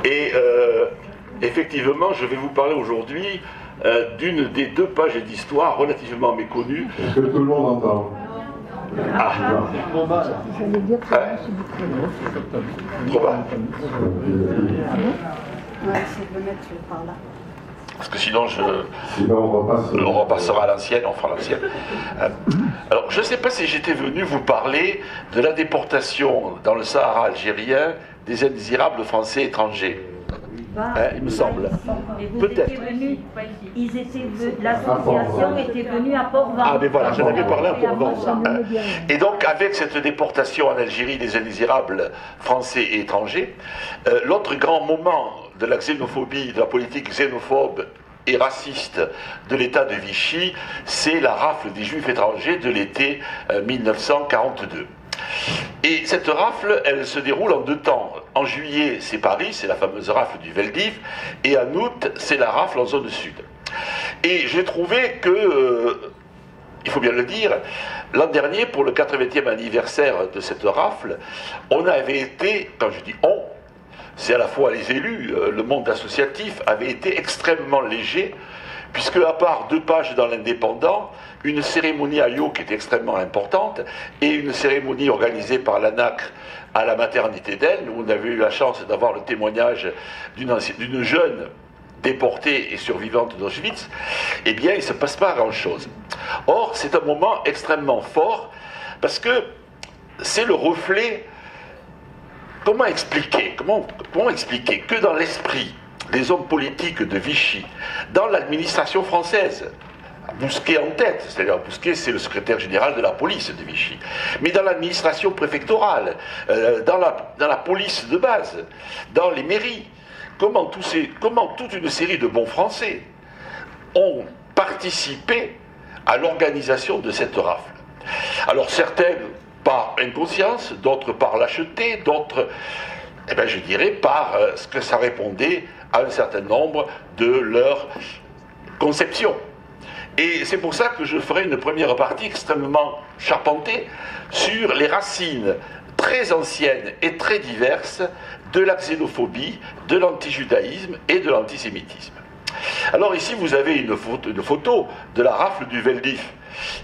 Et effectivement, je vais vous parler aujourd'hui d'une des deux pages d'histoire relativement méconnues. Est-ce que tout le monde entend? Ah, J'allais dire que c'est du prénom. trop bas. Ouais, c'est de mettre par là. Parce que sinon, Sinon, on repassera à l'ancienne, on fera l'ancienne. Alors, je ne sais pas si j'étais venu vous parler de la déportation dans le Sahara algérien des indésirables français étrangers. Il me semble. Peut-être. L'association était venue à Port-Ventre. Ah, mais voilà, j'en avais parlé à Port-Ventre. Et donc, avec cette déportation en Algérie des indésirables français et étrangers, l'autre grand moment de la xénophobie, de la politique xénophobe et raciste de l'État de Vichy, c'est la rafle des Juifs étrangers de l'été 1942. Et cette rafle, elle se déroule en deux temps. En juillet, c'est Paris, c'est la fameuse rafle du Veldiv, et en août, c'est la rafle en zone sud. Et j'ai trouvé que, il faut bien le dire, l'an dernier, pour le 80e anniversaire de cette rafle, on avait été, quand je dis on, c'est à la fois les élus, le monde associatif avait été extrêmement léger, puisque à part 2 pages dans l'Indépendant, une cérémonie à Yo qui était extrêmement importante, et une cérémonie organisée par l'ANAC à la maternité d'Aisne, où on avait eu la chance d'avoir le témoignage d'une jeune déportée et survivante d'Auschwitz, eh bien il ne se passe pas grand-chose. Or, c'est un moment extrêmement fort, parce que c'est le reflet. Comment expliquer que dans l'esprit des hommes politiques de Vichy, dans l'administration française, Bousquet en tête, c'est-à-dire Bousquet c'est le secrétaire général de la police de Vichy, mais dans l'administration préfectorale, dans la police de base, dans les mairies, comment toute une série de bons Français ont participé à l'organisation de cette rafle. Alors certaines par inconscience, d'autres par lâcheté, d'autres, je dirais, par ce que ça répondait à un certain nombre de leurs conceptions. Et c'est pour ça que je ferai une première partie extrêmement charpentée sur les racines très anciennes et très diverses de la xénophobie, de l'antijudaïsme et de l'antisémitisme. Alors ici vous avez une photo de la rafle du Veldiv.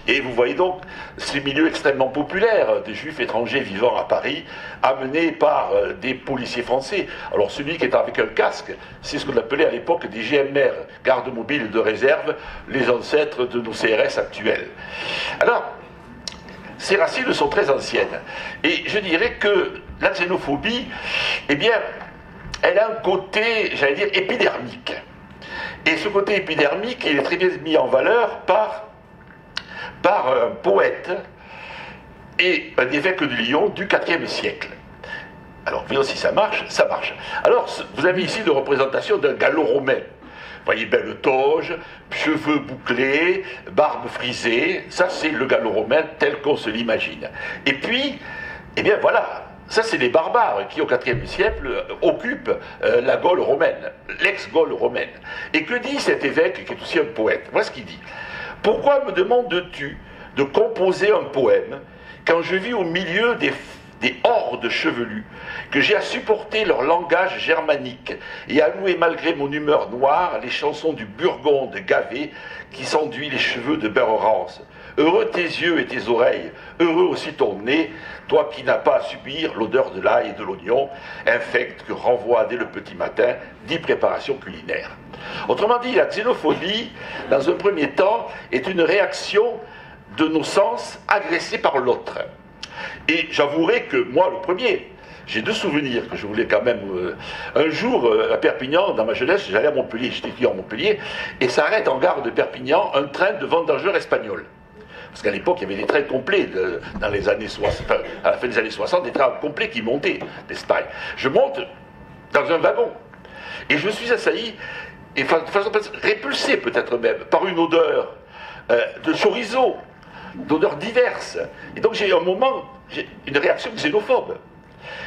Et vous voyez donc ces milieux extrêmement populaires des juifs étrangers vivant à Paris, amenés par des policiers français. Alors celui qui est avec un casque, c'est ce qu'on appelait à l'époque des GMR, gardes mobiles de réserve, les ancêtres de nos CRS actuels. Alors, ces racines sont très anciennes. Et je dirais que la xénophobie, eh bien, elle a un côté, j'allais dire, épidermique. Et ce côté épidermique, il est très bien mis en valeur par un poète et un évêque de Lyon du IVe siècle. Alors, voyons si ça marche, ça marche. Alors, vous avez ici une représentation d'un gallo-romain. Vous voyez, belle toge, cheveux bouclés, barbe frisée, ça c'est le gallo-romain tel qu'on se l'imagine. Et puis, eh bien voilà, ça c'est les barbares qui au IVe siècle occupent la Gaule romaine, l'ex-Gaule romaine. Et que dit cet évêque qui est aussi un poète? Voilà ce qu'il dit. Pourquoi me demandes-tu de composer un poème quand je vis au milieu des hordes chevelues, que j'ai à supporter leur langage germanique et à louer malgré mon humeur noire les chansons du Burgonde gavé qui s'enduit les cheveux de Berrance. Heureux tes yeux et tes oreilles, heureux aussi ton nez, toi qui n'as pas à subir l'odeur de l'ail et de l'oignon, infecte que renvoie dès le petit matin 10 préparations culinaires. Autrement dit, la xénophobie, dans un premier temps, est une réaction de nos sens agressés par l'autre. Et j'avouerai que moi, le premier, j'ai 2 souvenirs que je voulais quand même... un jour, à Perpignan, dans ma jeunesse, j'allais à Montpellier, j'étais étudiant à Montpellier, et s'arrête en gare de Perpignan un train de vendangeurs espagnols. Parce qu'à l'époque, il y avait des trains complets, dans les années 60, enfin, à la fin des années 60, des trains complets qui montaient d'Espagne. Je monte dans un wagon, et je suis assailli, et de façon répulsé peut-être même, par une odeur de chorizo, d'odeurs diverses. Et donc j'ai une réaction xénophobe.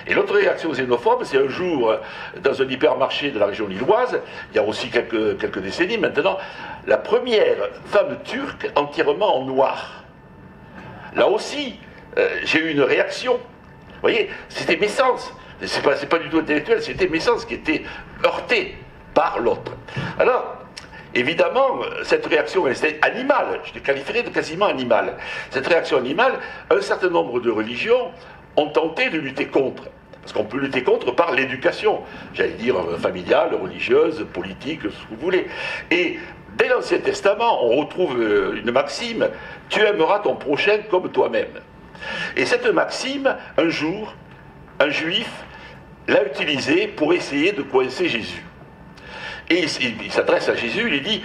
Et l'autre réaction xénophobe, c'est un jour, dans un hypermarché de la région lilloise, il y a aussi quelques décennies maintenant, la première femme turque entièrement en noir. Là aussi, j'ai eu une réaction. Vous voyez, c'était mes sens. C'est pas du tout intellectuel, c'était mes sens qui étaient heurtés par l'autre. Alors, évidemment, cette réaction est animale, je la qualifierais de quasiment animale. Cette réaction animale, un certain nombre de religions ont tenté de lutter contre. Parce qu'on peut lutter contre par l'éducation, j'allais dire familiale, religieuse, politique, ce que vous voulez. Et dès l'Ancien Testament, on retrouve une maxime, tu aimeras ton prochain comme toi-même. Et cette maxime, un jour, un juif l'a utilisée pour essayer de coincer Jésus. Et il s'adresse à Jésus, il lui dit,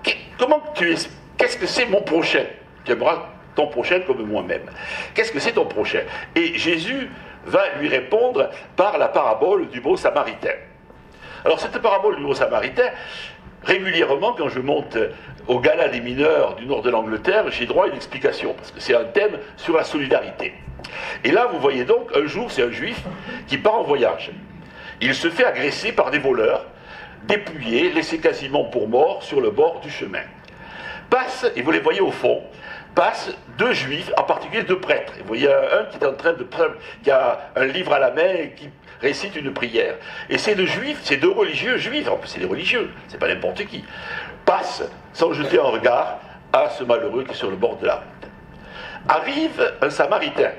qu'est-ce que c'est mon prochain? Tu aimeras ton prochain comme moi-même. Qu'est-ce que c'est ton prochain? Et Jésus va lui répondre par la parabole du bon samaritain. Alors cette parabole du bon samaritain, régulièrement quand je monte au gala des mineurs du nord de l'Angleterre, j'ai droit à une explication, parce que c'est un thème sur la solidarité. Et là vous voyez donc, un jour c'est un juif qui part en voyage. Il se fait agresser par des voleurs, dépouillé, laissé quasiment pour mort sur le bord du chemin. Passe, et vous les voyez au fond, passent deux juifs, en particulier deux prêtres. Et vous voyez un qui est en train de... qui a un livre à la main et qui récite une prière. Et ces deux juifs, ces deux religieux juifs, en plus c'est des religieux, c'est pas n'importe qui, passent sans jeter un regard à ce malheureux qui est sur le bord de la route. Arrive un samaritain.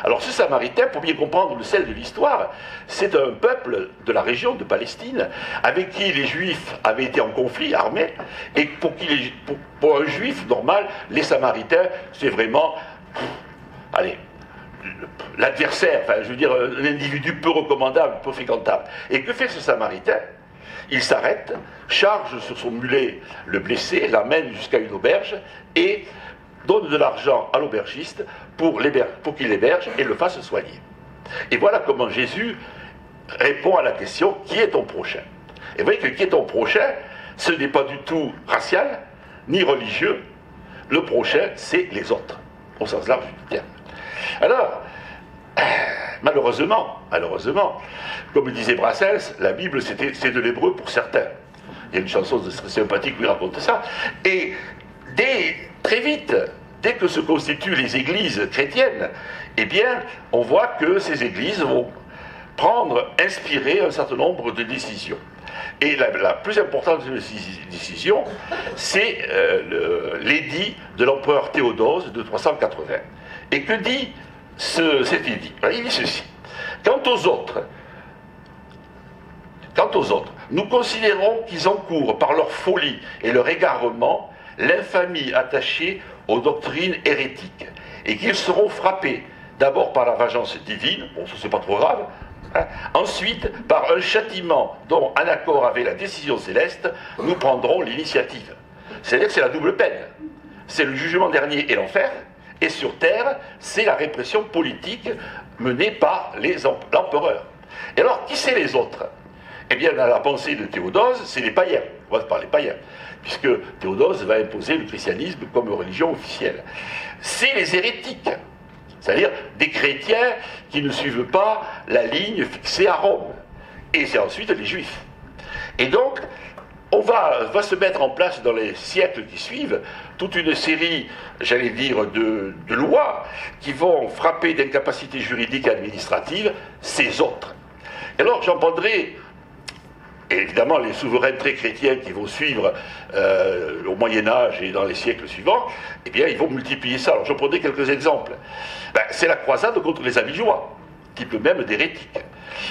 Alors ce samaritain, pour bien comprendre le sel de l'histoire, c'est un peuple de la région de Palestine avec qui les juifs avaient été en conflit armé, et pour un juif normal, les samaritains, c'est vraiment, l'adversaire, enfin je veux dire un individu peu recommandable, peu fréquentable. Et que fait ce samaritain? Il s'arrête, charge sur son mulet le blessé, l'amène jusqu'à une auberge et donne de l'argent à l'aubergiste pour qu'il l'héberge et le fasse soigner. Et voilà comment Jésus répond à la question « Qui est ton prochain ?» Et vous voyez que « Qui est ton prochain ?» ce n'est pas du tout racial, ni religieux. Le prochain, c'est les autres, au sens large du terme. Alors, malheureusement, comme disait Brassens, la Bible, c'est de l'hébreu pour certains. Il y a une chanson sympathique qui raconte ça. Et très vite, dès que se constituent les églises chrétiennes, eh bien, on voit que ces églises vont inspirer un certain nombre de décisions. Et la plus importante de ces décisions, c'est l'édit de l'empereur Théodose de 380. Et que dit cet édit? Il dit ceci. Quant aux autres, nous considérons qu'ils encourent par leur folie et leur égarement l'infamie attachée aux doctrines hérétiques, et qu'ils seront frappés d'abord par la vengeance divine, bon ça c'est pas trop grave, hein, ensuite par un châtiment dont, en accord avec la décision céleste, nous prendrons l'initiative. C'est-à-dire que c'est la double peine. C'est le jugement dernier et l'enfer, et sur terre, c'est la répression politique menée par l'empereur. Et alors, qui c'est les autres? Eh bien, dans la pensée de Théodose, c'est les païens. On va parler païens, puisque Théodose va imposer le christianisme comme religion officielle. C'est les hérétiques, c'est-à-dire des chrétiens qui ne suivent pas la ligne fixée à Rome. Et c'est ensuite les juifs. Et donc, on va se mettre en place dans les siècles qui suivent toute une série, j'allais dire, de lois qui vont frapper d'incapacité juridique et administrative ces autres. Et alors, j'en prendrai... Et évidemment, les souverains très chrétiens qui vont suivre au Moyen-Âge et dans les siècles suivants, eh bien, ils vont multiplier ça. Alors, je prendrai quelques exemples. C'est la croisade contre les Albigeois, type même d'hérétique.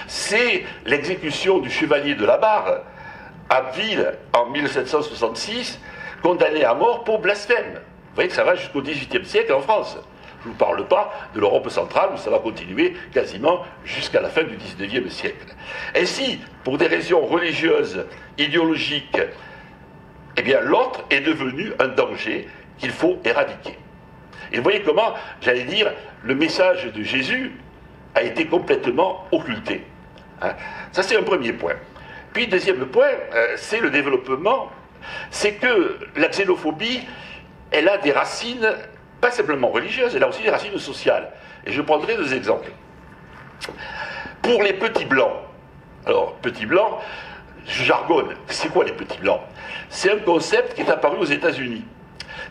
C'est l'exécution du chevalier de la Barre à Ville en 1766, condamné à mort pour blasphème. Vous voyez que ça va jusqu'au XVIIIe siècle en France. Je ne vous parle pas de l'Europe centrale, où ça va continuer quasiment jusqu'à la fin du XIXe siècle. Ainsi, pour des raisons religieuses, idéologiques, eh bien, l'autre est devenu un danger qu'il faut éradiquer. Et vous voyez comment, j'allais dire, le message de Jésus a été complètement occulté. Hein? Ça, c'est un premier point. Puis, deuxième point, c'est le développement. C'est que la xénophobie, elle a des racines pas simplement religieuses, elle a aussi des racines sociales. Et je prendrai deux exemples. Pour les petits blancs, alors, petits blancs, je jargonne, c'est quoi les petits blancs? C'est un concept qui est apparu aux États-Unis.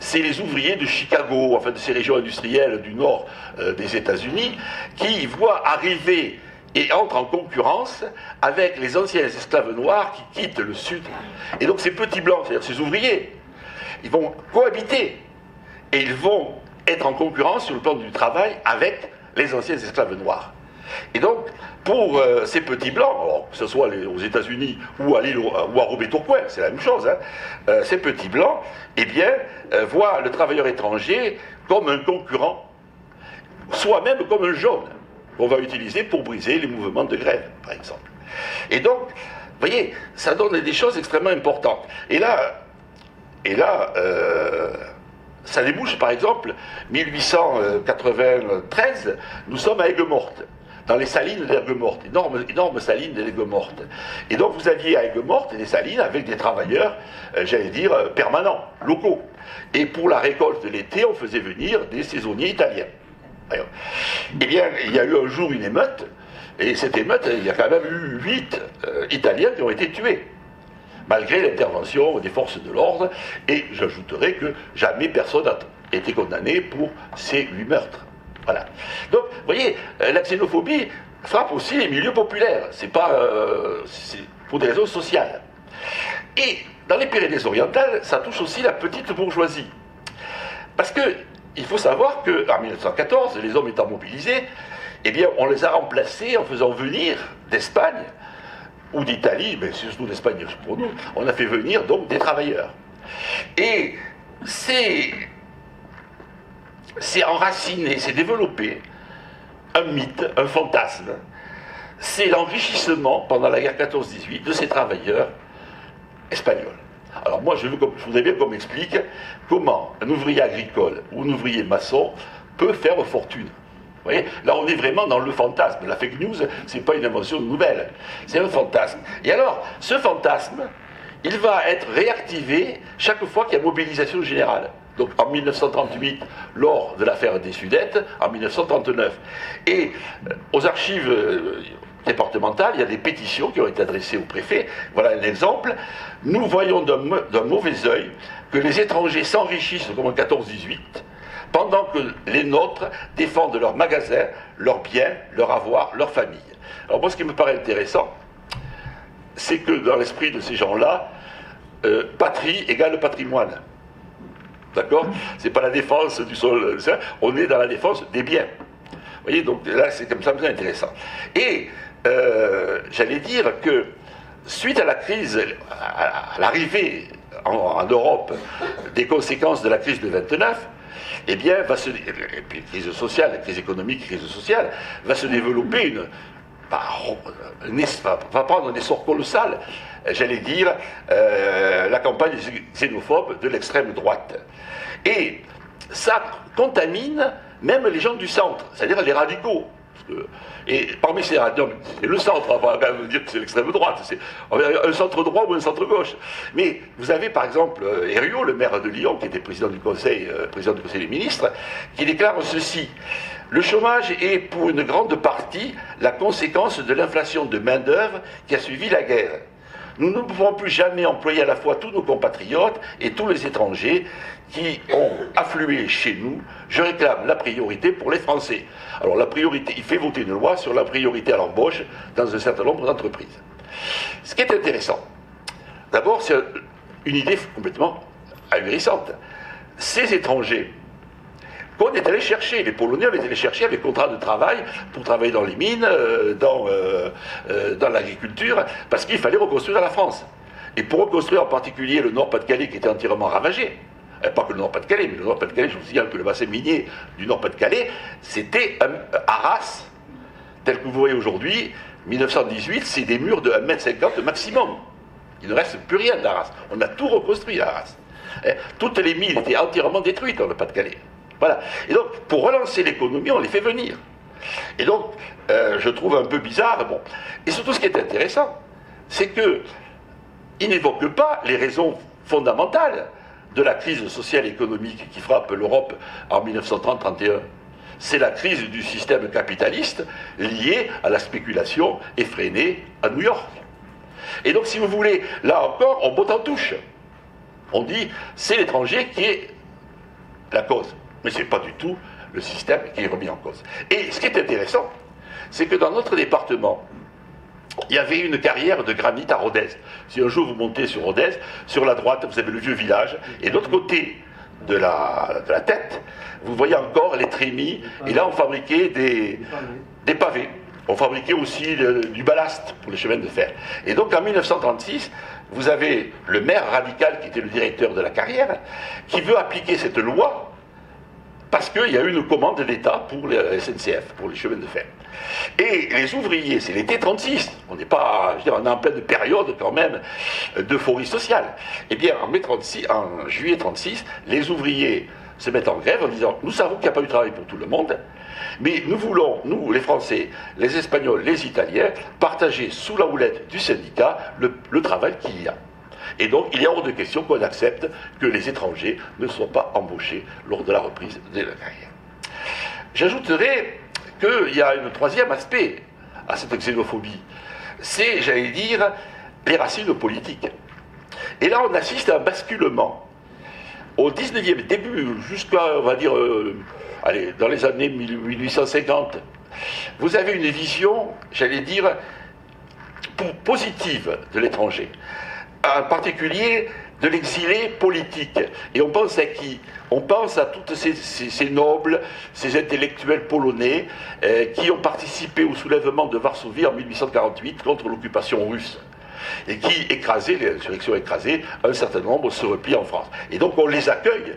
C'est les ouvriers de Chicago, enfin de ces régions industrielles du nord des États-Unis, qui voient arriver et entre en concurrence avec les anciens esclaves noirs qui quittent le Sud. Et donc ces petits blancs, c'est-à-dire ces ouvriers, ils vont cohabiter et ils vont être en concurrence sur le plan du travail avec les anciens esclaves noirs. Et donc, pour ces petits blancs, alors, que ce soit aux États-Unis ou à l'île ou à Roubaix-Tourcoing, c'est la même chose, hein, ces petits blancs, eh bien, voient le travailleur étranger comme un concurrent, soit même comme un jaune, qu'on va utiliser pour briser les mouvements de grève, par exemple. Et donc, vous voyez, ça donne des choses extrêmement importantes. Et là, ça débouche, par exemple, 1893, nous sommes à Aigues-Mortes, dans les salines d'Aigues-Mortes, énormes salines d'Aigues-Mortes. Et donc vous aviez à Aigues-Mortes des salines avec des travailleurs, j'allais dire, permanents, locaux. Et pour la récolte de l'été, on faisait venir des saisonniers italiens. Eh bien, il y a eu un jour une émeute, et cette émeute, il y a quand même eu 8 Italiens qui ont été tués, malgré l'intervention des forces de l'ordre, et j'ajouterai que jamais personne n'a été condamné pour ces 8 meurtres. Voilà. Donc, vous voyez, la xénophobie frappe aussi les milieux populaires, c'est pas c'est pour des raisons sociales. Et dans les Pyrénées-Orientales, ça touche aussi la petite bourgeoisie. Parce que il faut savoir qu'en 1914, les hommes étant mobilisés, eh bien, on les a remplacés en faisant venir d'Espagne ou d'Italie, mais surtout d'Espagne pour nous, on a fait venir donc des travailleurs. Et c'est enraciné, c'est développé un mythe, un fantasme. C'est l'enrichissement pendant la guerre 14-18 de ces travailleurs espagnols. Alors moi, je voudrais bien qu'on m'explique comment un ouvrier agricole ou un ouvrier maçon peut faire fortune. Vous voyez, là on est vraiment dans le fantasme. La fake news, c'est pas une invention nouvelle, c'est un fantasme. Et alors, ce fantasme, il va être réactivé chaque fois qu'il y a mobilisation générale. Donc en 1938, lors de l'affaire des Sudètes, en 1939. Et aux archives départementales, il y a des pétitions qui ont été adressées au préfet. Voilà un exemple. Nous voyons d'un mauvais œil que les étrangers s'enrichissent comme en 14-18, pendant que les nôtres défendent leurs magasins, leurs biens, leur avoir, leur famille. Alors moi, ce qui me paraît intéressant, c'est que dans l'esprit de ces gens-là, patrie égale patrimoine. D'accord ? C'est pas la défense du sol, on est dans la défense des biens. Vous voyez, donc là, c'est comme ça, c'est intéressant. Et j'allais dire que, suite à la crise, à l'arrivée en Europe des conséquences de la crise de 29, eh bien, et puis crise sociale, la crise économique, crise sociale, va se développer va prendre un essor colossal, j'allais dire, la campagne xénophobe de l'extrême droite. Et ça contamine même les gens du centre, c'est-à-dire les radicaux. Et parmi ces radicaux, c'est le centre, on va quand même dire que c'est l'extrême droite, c'est un centre droit ou un centre gauche. Mais vous avez par exemple Herriot, le maire de Lyon, qui était président du Conseil des ministres, qui déclare ceci: le chômage est pour une grande partie la conséquence de l'inflation de main-d'œuvre qui a suivi la guerre. Nous ne pouvons plus jamais employer à la fois tous nos compatriotes et tous les étrangers qui ont afflué chez nous. Je réclame la priorité pour les Français. Alors la priorité, il fait voter une loi sur la priorité à l'embauche dans un certain nombre d'entreprises. Ce qui est intéressant, d'abord, c'est une idée complètement ahurissante. Ces étrangers qu'on est allé chercher, les Polonais avaient été les chercher avec contrat de travail pour travailler dans les mines, dans l'agriculture, parce qu'il fallait reconstruire la France. Et pour reconstruire en particulier le Nord-Pas-de-Calais qui était entièrement ravagé, pas que le Nord-Pas-de-Calais, mais le Nord-Pas-de-Calais, je vous signale que le bassin minier du Nord-Pas-de-Calais, c'était Arras, tel que vous voyez aujourd'hui, 1918, c'est des murs de 1,50 m maximum. Il ne reste plus rien d'Arras. On a tout reconstruit à Arras. Toutes les mines étaient entièrement détruites dans le Pas-de-Calais. Voilà. Et donc, pour relancer l'économie, on les fait venir. Et donc, je trouve un peu bizarre. Bon. Et surtout, ce qui est intéressant, c'est qu'ils n'évoquent pas les raisons fondamentales de la crise sociale et économique qui frappe l'Europe en 1930-31. C'est la crise du système capitaliste liée à la spéculation effrénée à New York. Et donc, si vous voulez, là encore, on botte en touche. On dit, c'est l'étranger qui est la cause. Mais ce n'est pas du tout le système qui est remis en cause. Et ce qui est intéressant, c'est que dans notre département, il y avait une carrière de granit à Rodez. Si un jour vous montez sur Rodez, sur la droite, vous avez le vieux village, et de l'autre côté de la tête, vous voyez encore les trémies, et là on fabriquait des pavés. On fabriquait aussi du ballast pour les chemins de fer. Et donc en 1936, vous avez le maire radical qui était le directeur de la carrière, qui veut appliquer cette loi parce qu'il y a eu une commande d'État pour les SNCF, pour les chemins de fer. Et les ouvriers, c'est l'été 36, on n'est pas, je veux dire, on est en pleine période quand même d'euphorie sociale. Eh bien, en juillet 36, les ouvriers se mettent en grève en disant, nous savons qu'il n'y a pas eu de travail pour tout le monde, mais nous voulons, nous, les Français, les Espagnols, les Italiens, partager sous la houlette du syndicat le travail qu'il y a. Et donc, il est hors de question qu'on accepte que les étrangers ne soient pas embauchés lors de la reprise de la carrière. J'ajouterai qu'il y a un troisième aspect à cette xénophobie. C'est, j'allais dire, les racines politiques. Et là, on assiste à un basculement. Au 19e début, jusqu'à, on va dire, allez, dans les années 1850, vous avez une vision, j'allais dire, positive de l'étranger. En particulier de l'exilé politique. Et on pense à qui? On pense à tous ces nobles, ces intellectuels polonais qui ont participé au soulèvement de Varsovie en 1848 contre l'occupation russe. Et qui écrasaient, les insurrections écrasées, un certain nombre se replient en France. Et donc on les accueille,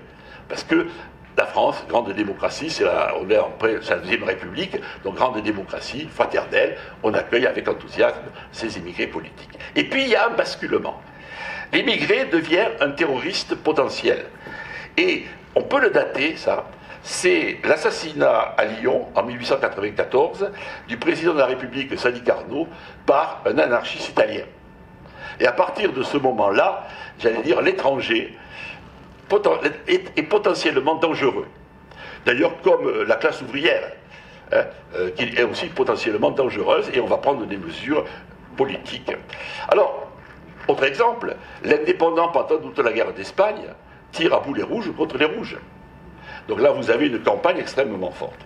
parce que la France, grande démocratie, on est après la Deuxième République, donc grande démocratie, fraternelle, on accueille avec enthousiasme ces immigrés politiques. Et puis il y a un basculement. L'immigré devient un terroriste potentiel. Et on peut le dater, ça, c'est l'assassinat à Lyon, en 1894, du président de la République, Sadi Carnot, par un anarchiste italien. Et à partir de ce moment-là, j'allais dire, l'étranger est potentiellement dangereux. D'ailleurs, comme la classe ouvrière, qui est aussi potentiellement dangereuse, et on va prendre des mesures politiques. Alors, autre exemple, l'indépendant pendant toute la guerre d'Espagne tire à boulet rouge contre les rouges. Donc là, vous avez une campagne extrêmement forte.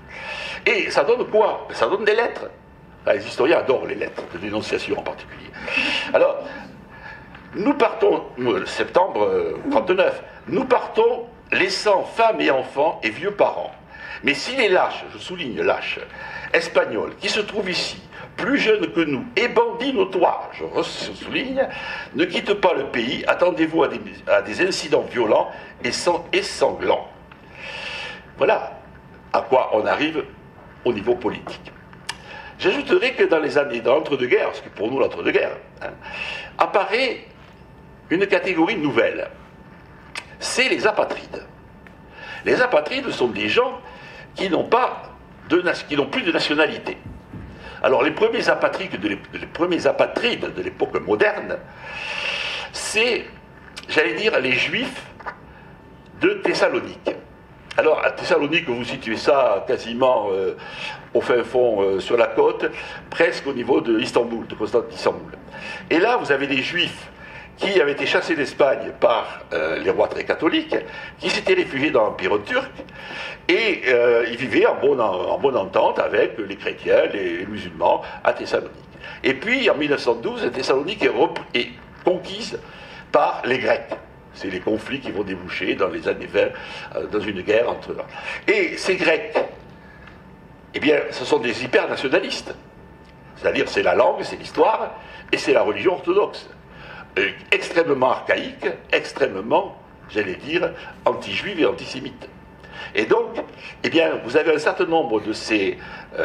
Et ça donne quoi? Ça donne des lettres. Les historiens adorent les lettres, de dénonciation en particulier. Alors, nous partons, septembre 1939, nous partons laissant femmes et enfants et vieux parents. Mais si les lâches, je souligne lâches, espagnols, qui se trouvent ici, plus jeunes que nous, et bandits notoires, je souligne, ne quittent pas le pays, attendez-vous à des incidents violents et sanglants. Voilà à quoi on arrive au niveau politique. J'ajouterai que dans l'entre-deux-guerres, ce qui est pour nous l'entre-deux-guerres, apparaît une catégorie nouvelle. C'est les apatrides. Les apatrides sont des gens qui n'ont plus de nationalité. Alors les premiers apatrides de l'époque moderne, c'est, j'allais dire, les Juifs de Thessalonique. Alors à Thessalonique, vous situez ça quasiment au fin fond sur la côte, presque au niveau de Istanbul, de Constantinople d'Istanbul. Et là, vous avez des Juifs qui avaient été chassés d'Espagne par les rois très catholiques, qui s'étaient réfugiés dans l'Empire turc, et ils vivaient en bonne entente avec les chrétiens, les musulmans à Thessalonique. Et puis, en 1912, Thessalonique est conquise par les Grecs. C'est les conflits qui vont déboucher dans les années 20, dans une guerre entre eux. Et ces Grecs, eh bien, ce sont des hyper-nationalistes. C'est-à-dire, c'est la langue, c'est l'histoire, et c'est la religion orthodoxe. Extrêmement archaïque, extrêmement, j'allais dire, anti-juive et antisémite. Et donc, eh bien, vous avez un certain nombre de ces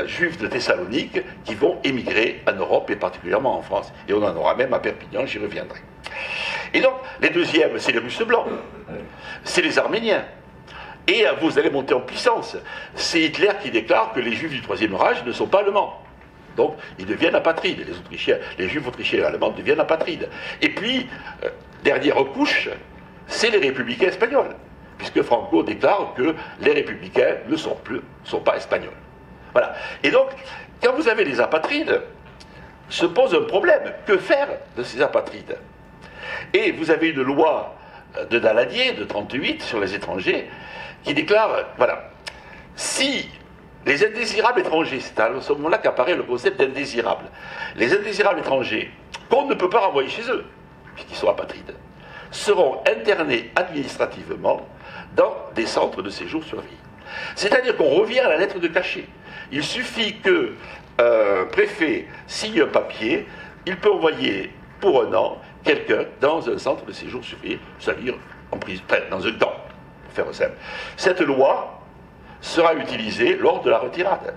juifs de Thessalonique qui vont émigrer en Europe et particulièrement en France. Et on en aura même à Perpignan, j'y reviendrai. Et donc, les deuxièmes, c'est les Russes blancs, c'est les Arméniens. Et vous allez monter en puissance. C'est Hitler qui déclare que les juifs du Troisième Reich ne sont pas allemands. Donc, ils deviennent apatrides. Les juifs autrichiens et allemands deviennent apatrides. Et puis, dernière couche, c'est les républicains espagnols. Puisque Franco déclare que les républicains ne sont pas espagnols. Voilà. Et donc, quand vous avez les apatrides, se pose un problème. Que faire de ces apatrides? Et vous avez une loi de Daladier, de 1938, sur les étrangers, qui déclare, voilà, si les indésirables étrangers, c'est à ce moment-là qu'apparaît le concept d'indésirables. Les indésirables étrangers, qu'on ne peut pas renvoyer chez eux, puisqu'ils sont apatrides, seront internés administrativement dans des centres de séjour surveillés. C'est-à-dire qu'on revient à la lettre de cachet. Il suffit que un préfet signe un papier, il peut envoyer pour un an quelqu'un dans un centre de séjour surveillé, c'est-à-dire en prison, dans un camp, pour faire simple. Cette loi sera utilisée lors de la retirade.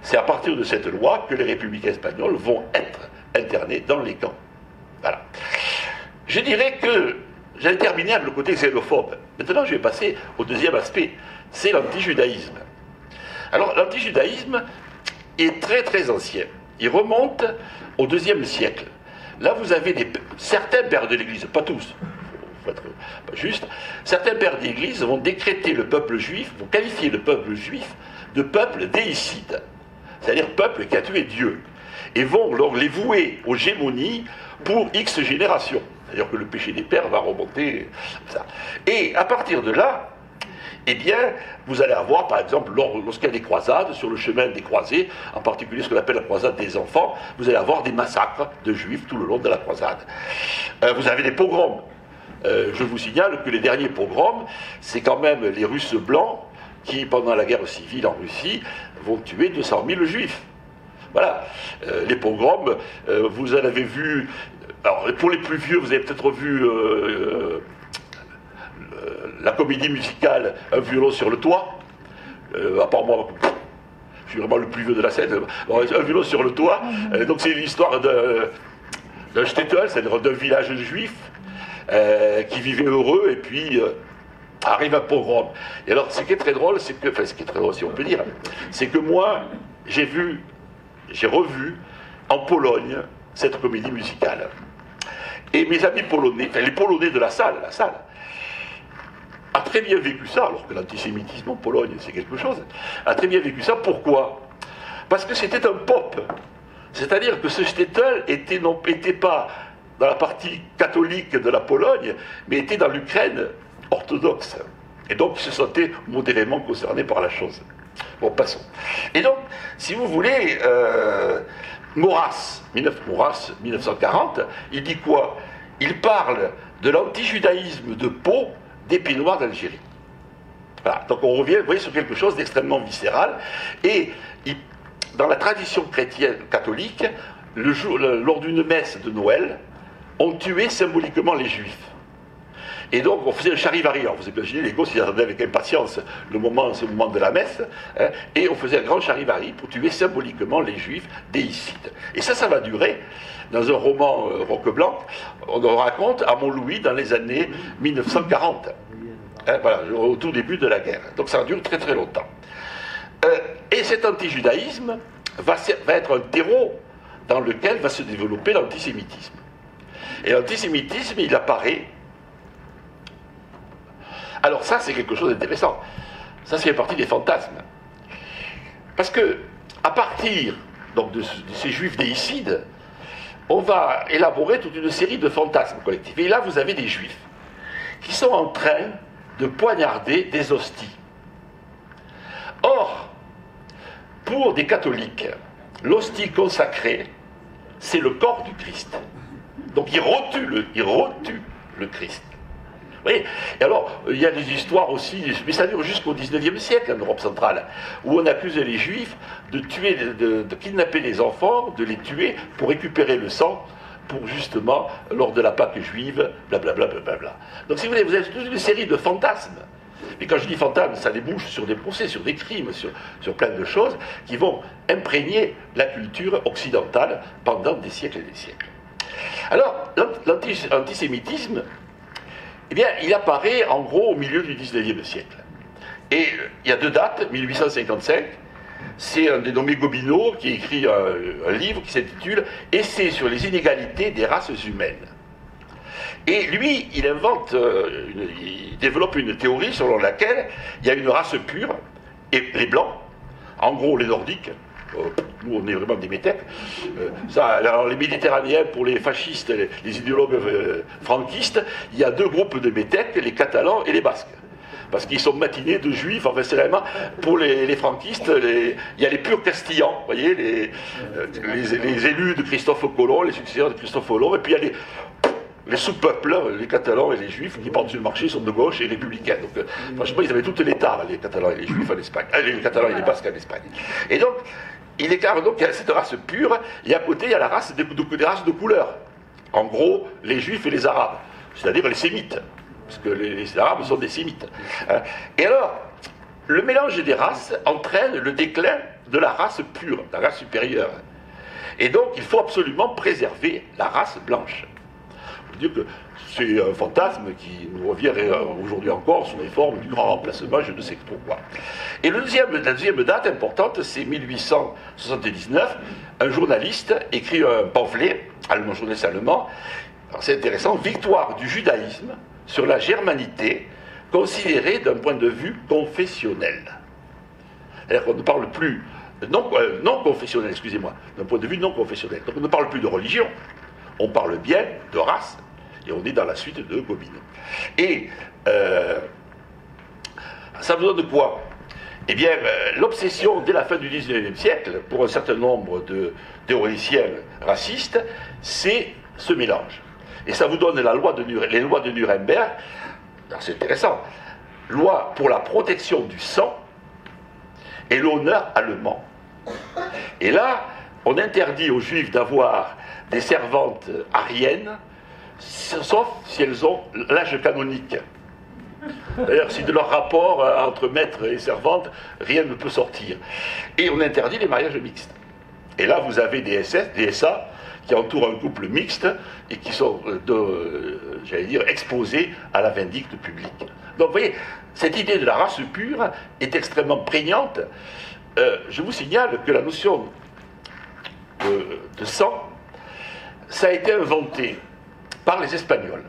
C'est à partir de cette loi que les républicains espagnols vont être internés dans les camps. Voilà. Je dirais que j'allais terminer avec le côté xénophobe. Maintenant, je vais passer au deuxième aspect, c'est l'antijudaïsme. Alors, l'antijudaïsme est très très ancien. Il remonte au IIe siècle. Là, vous avez certains pères de l'Église, pas tous, il faut être pas juste, certains pères de l'Église vont décréter le peuple juif, vont qualifier le peuple juif de peuple déicide, c'est-à-dire peuple qui a tué Dieu, et vont les vouer aux gémonies pour X générations. C'est-à-dire que le péché des pères va remonter, ça. Et à partir de là, eh bien, vous allez avoir, par exemple, lorsqu'il y a des croisades, sur le chemin des croisés, en particulier ce qu'on appelle la croisade des enfants, vous allez avoir des massacres de juifs tout le long de la croisade. Vous avez des pogroms. Je vous signale que les derniers pogroms, c'est quand même les Russes blancs qui, pendant la guerre civile en Russie, vont tuer 200 000 juifs. Voilà. Les pogroms, vous en avez vu... Alors, pour les plus vieux, vous avez peut-être vu... la comédie musicale Un violon sur le toit, à part moi, je suis vraiment le plus vieux de la scène. Un violon sur le toit, donc c'est l'histoire d'un shtetl, c'est-à-dire d'un village juif qui vivait heureux, et puis arrive un pogrom. Et alors, ce qui est très drôle, c'est que, enfin, ce qui est très drôle, si on peut dire, c'est que moi, j'ai revu en Pologne cette comédie musicale. Et mes amis polonais, enfin les Polonais de la salle, a très bien vécu ça, alors que l'antisémitisme en Pologne, c'est quelque chose, a très bien vécu ça. Pourquoi? Parce que c'était un pop. C'est-à-dire que ce shtetl n'était pas dans la partie catholique de la Pologne, mais était dans l'Ukraine orthodoxe. Et donc, il se sentait modérément concerné par la chose. Bon, passons. Et donc, si vous voulez, Maurras, 1940, il dit quoi? Il parle de l'antijudaïsme de Pau, des Pieds Noirs d'Algérie. Voilà. Donc on revient, vous voyez, sur quelque chose d'extrêmement viscéral. Et dans la tradition chrétienne catholique, lors d'une messe de Noël, on tuait symboliquement les Juifs. Et donc on faisait un charivari. Alors vous imaginez, les gosses, ils attendaient avec impatience ce moment de la messe, hein, et on faisait un grand charivari pour tuer symboliquement les Juifs déicides. Et ça va durer. Dans un roman Roqueblanc, on en raconte à Montlouis dans les années 1940. Hein, voilà, au tout début de la guerre. Donc ça dure très très longtemps. Et cet antijudaïsme va être un terreau dans lequel va se développer l'antisémitisme. Et l'antisémitisme, il apparaît... Alors ça, c'est quelque chose d'intéressant. Ça fait partie des fantasmes. Parce que, à partir donc, de ces juifs déicides, on va élaborer toute une série de fantasmes collectifs. Et là, vous avez des juifs qui sont en train de poignarder des hosties. Or, pour des catholiques, l'hostie consacrée, c'est le corps du Christ. Donc il rotue le Christ. Vous voyez? Et alors, il y a des histoires aussi, mais ça dure jusqu'au 19e siècle en Europe centrale, où on accusait les Juifs de tuer, de kidnapper les enfants, de les tuer pour récupérer le sang, pour justement, lors de la Pâque juive, blablabla. Donc si vous voulez, vous avez toute une série de fantasmes. Mais quand je dis fantasmes, ça débouche sur des procès, sur des crimes, sur plein de choses qui vont imprégner la culture occidentale pendant des siècles et des siècles. Alors, l'antisémitisme, eh bien, il apparaît en gros au milieu du 19e siècle. Et il y a deux dates, 1855, c'est un dénommé Gobineau qui écrit un livre qui s'intitule « Essai sur les inégalités des races humaines ». Et lui, il il développe une théorie selon laquelle il y a une race pure, et les blancs, en gros les nordiques, nous on est vraiment des métèques, alors les méditerranéens pour les fascistes, les idéologues franquistes, il y a deux groupes de métèques, les catalans et les basques. parce qu'ils sont matinés de juifs. Enfin, c'est vraiment, pour les franquistes, il y a les purs castillans, vous voyez, les élus de Christophe Colomb, les successeurs de Christophe Colomb, et puis il y a les sous-peuples, les Catalans et les Juifs, qui partent sur le marché, sont de gauche et républicains. Donc, franchement, ils avaient tout l'État, les Catalans et les Juifs en Espagne. Les Catalans et les Basques en Espagne. Et donc, il déclare donc qu'il y a cette race pure, et à côté, il y a la race des races de couleur. En gros, les Juifs et les Arabes, c'est-à-dire les Sémites, parce que les Arabes sont des Sémites. Et alors, le mélange des races entraîne le déclin de la race pure, de la race supérieure. Et donc, il faut absolument préserver la race blanche. Je veux dire que c'est un fantasme qui nous revient aujourd'hui encore sous les formes du grand remplacement, je ne sais pourquoi. Et la deuxième date importante, c'est 1879. Un journaliste écrit un pamphlet, un journaliste allemand, c'est intéressant, Victoire du judaïsme sur la germanité, considérée d'un point de vue confessionnel. C'est-à-dire qu'on ne parle plus, non confessionnel, excusez-moi, d'un point de vue non confessionnel. Donc on ne parle plus de religion, on parle bien de race. Et on est dans la suite de Gobineau. Et ça vous donne quoi? Eh bien, l'obsession dès la fin du XIXe siècle, pour un certain nombre de théoriciens racistes, c'est ce mélange. Et ça vous donne les lois de Nuremberg. C'est intéressant. Loi pour la protection du sang et l'honneur allemand. Et là, on interdit aux Juifs d'avoir des servantes ariennes, sauf si elles ont l'âge canonique. D'ailleurs, si de leur rapport entre maître et servante, rien ne peut sortir. Et on interdit les mariages mixtes. Et là, vous avez des SA qui entourent un couple mixte et qui sont, j'allais dire, exposés à la vindicte publique. Donc, vous voyez, cette idée de la race pure est extrêmement prégnante. Je vous signale que la notion de sang, ça a été inventé par les Espagnols.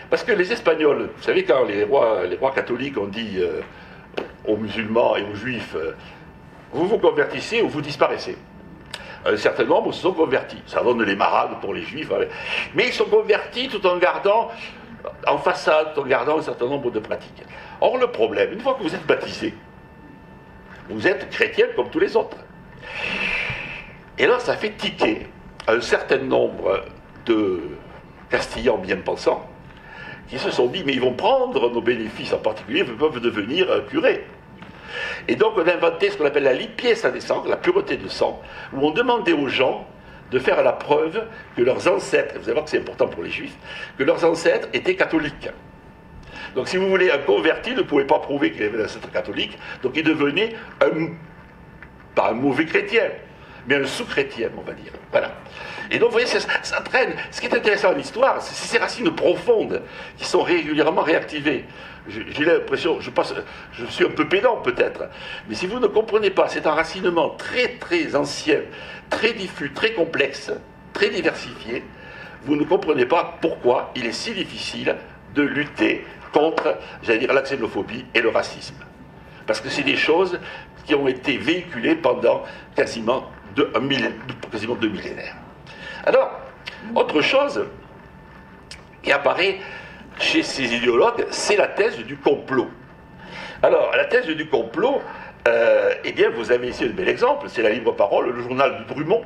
Parce que les Espagnols, vous savez, quand les rois catholiques ont dit aux musulmans et aux juifs, vous vous convertissez ou vous disparaissez. Un certain nombre se sont convertis. Ça donne les marades pour les juifs. Mais ils sont convertis tout en gardant, en façade, tout en gardant un certain nombre de pratiques. Or, le problème, une fois que vous êtes baptisé, vous êtes chrétien comme tous les autres. Et là, ça fait tiquer un certain nombre de Castillans bien pensants qui se sont dit, mais ils vont prendre nos bénéfices, en particulier, ils peuvent devenir curés. Et donc on a inventé ce qu'on appelle la limpieza de sang, la pureté de sang, où on demandait aux gens de faire la preuve que leurs ancêtres, vous allez voir que c'est important pour les juifs, que leurs ancêtres étaient catholiques. Donc si vous voulez, un converti ne pouvait pas prouver qu'il avait un ancêtre catholique, donc il devenait pas un mauvais chrétien, mais un sous-chrétien, on va dire. Voilà. Et donc, vous voyez, ça traîne. Ce qui est intéressant dans l'histoire, c'est ces racines profondes qui sont régulièrement réactivées. J'ai l'impression, je suis un peu pédant peut-être, mais si vous ne comprenez pas cet enracinement très très ancien, très diffus, très complexe, très diversifié, vous ne comprenez pas pourquoi il est si difficile de lutter contre, j'allais dire, la xénophobie et le racisme. Parce que c'est des choses qui ont été véhiculées pendant quasiment deux millénaires. Alors, autre chose qui apparaît chez ces idéologues, c'est la thèse du complot. Alors, la thèse du complot, eh bien, vous avez ici un bel exemple, c'est la Libre Parole, le journal de Drummond.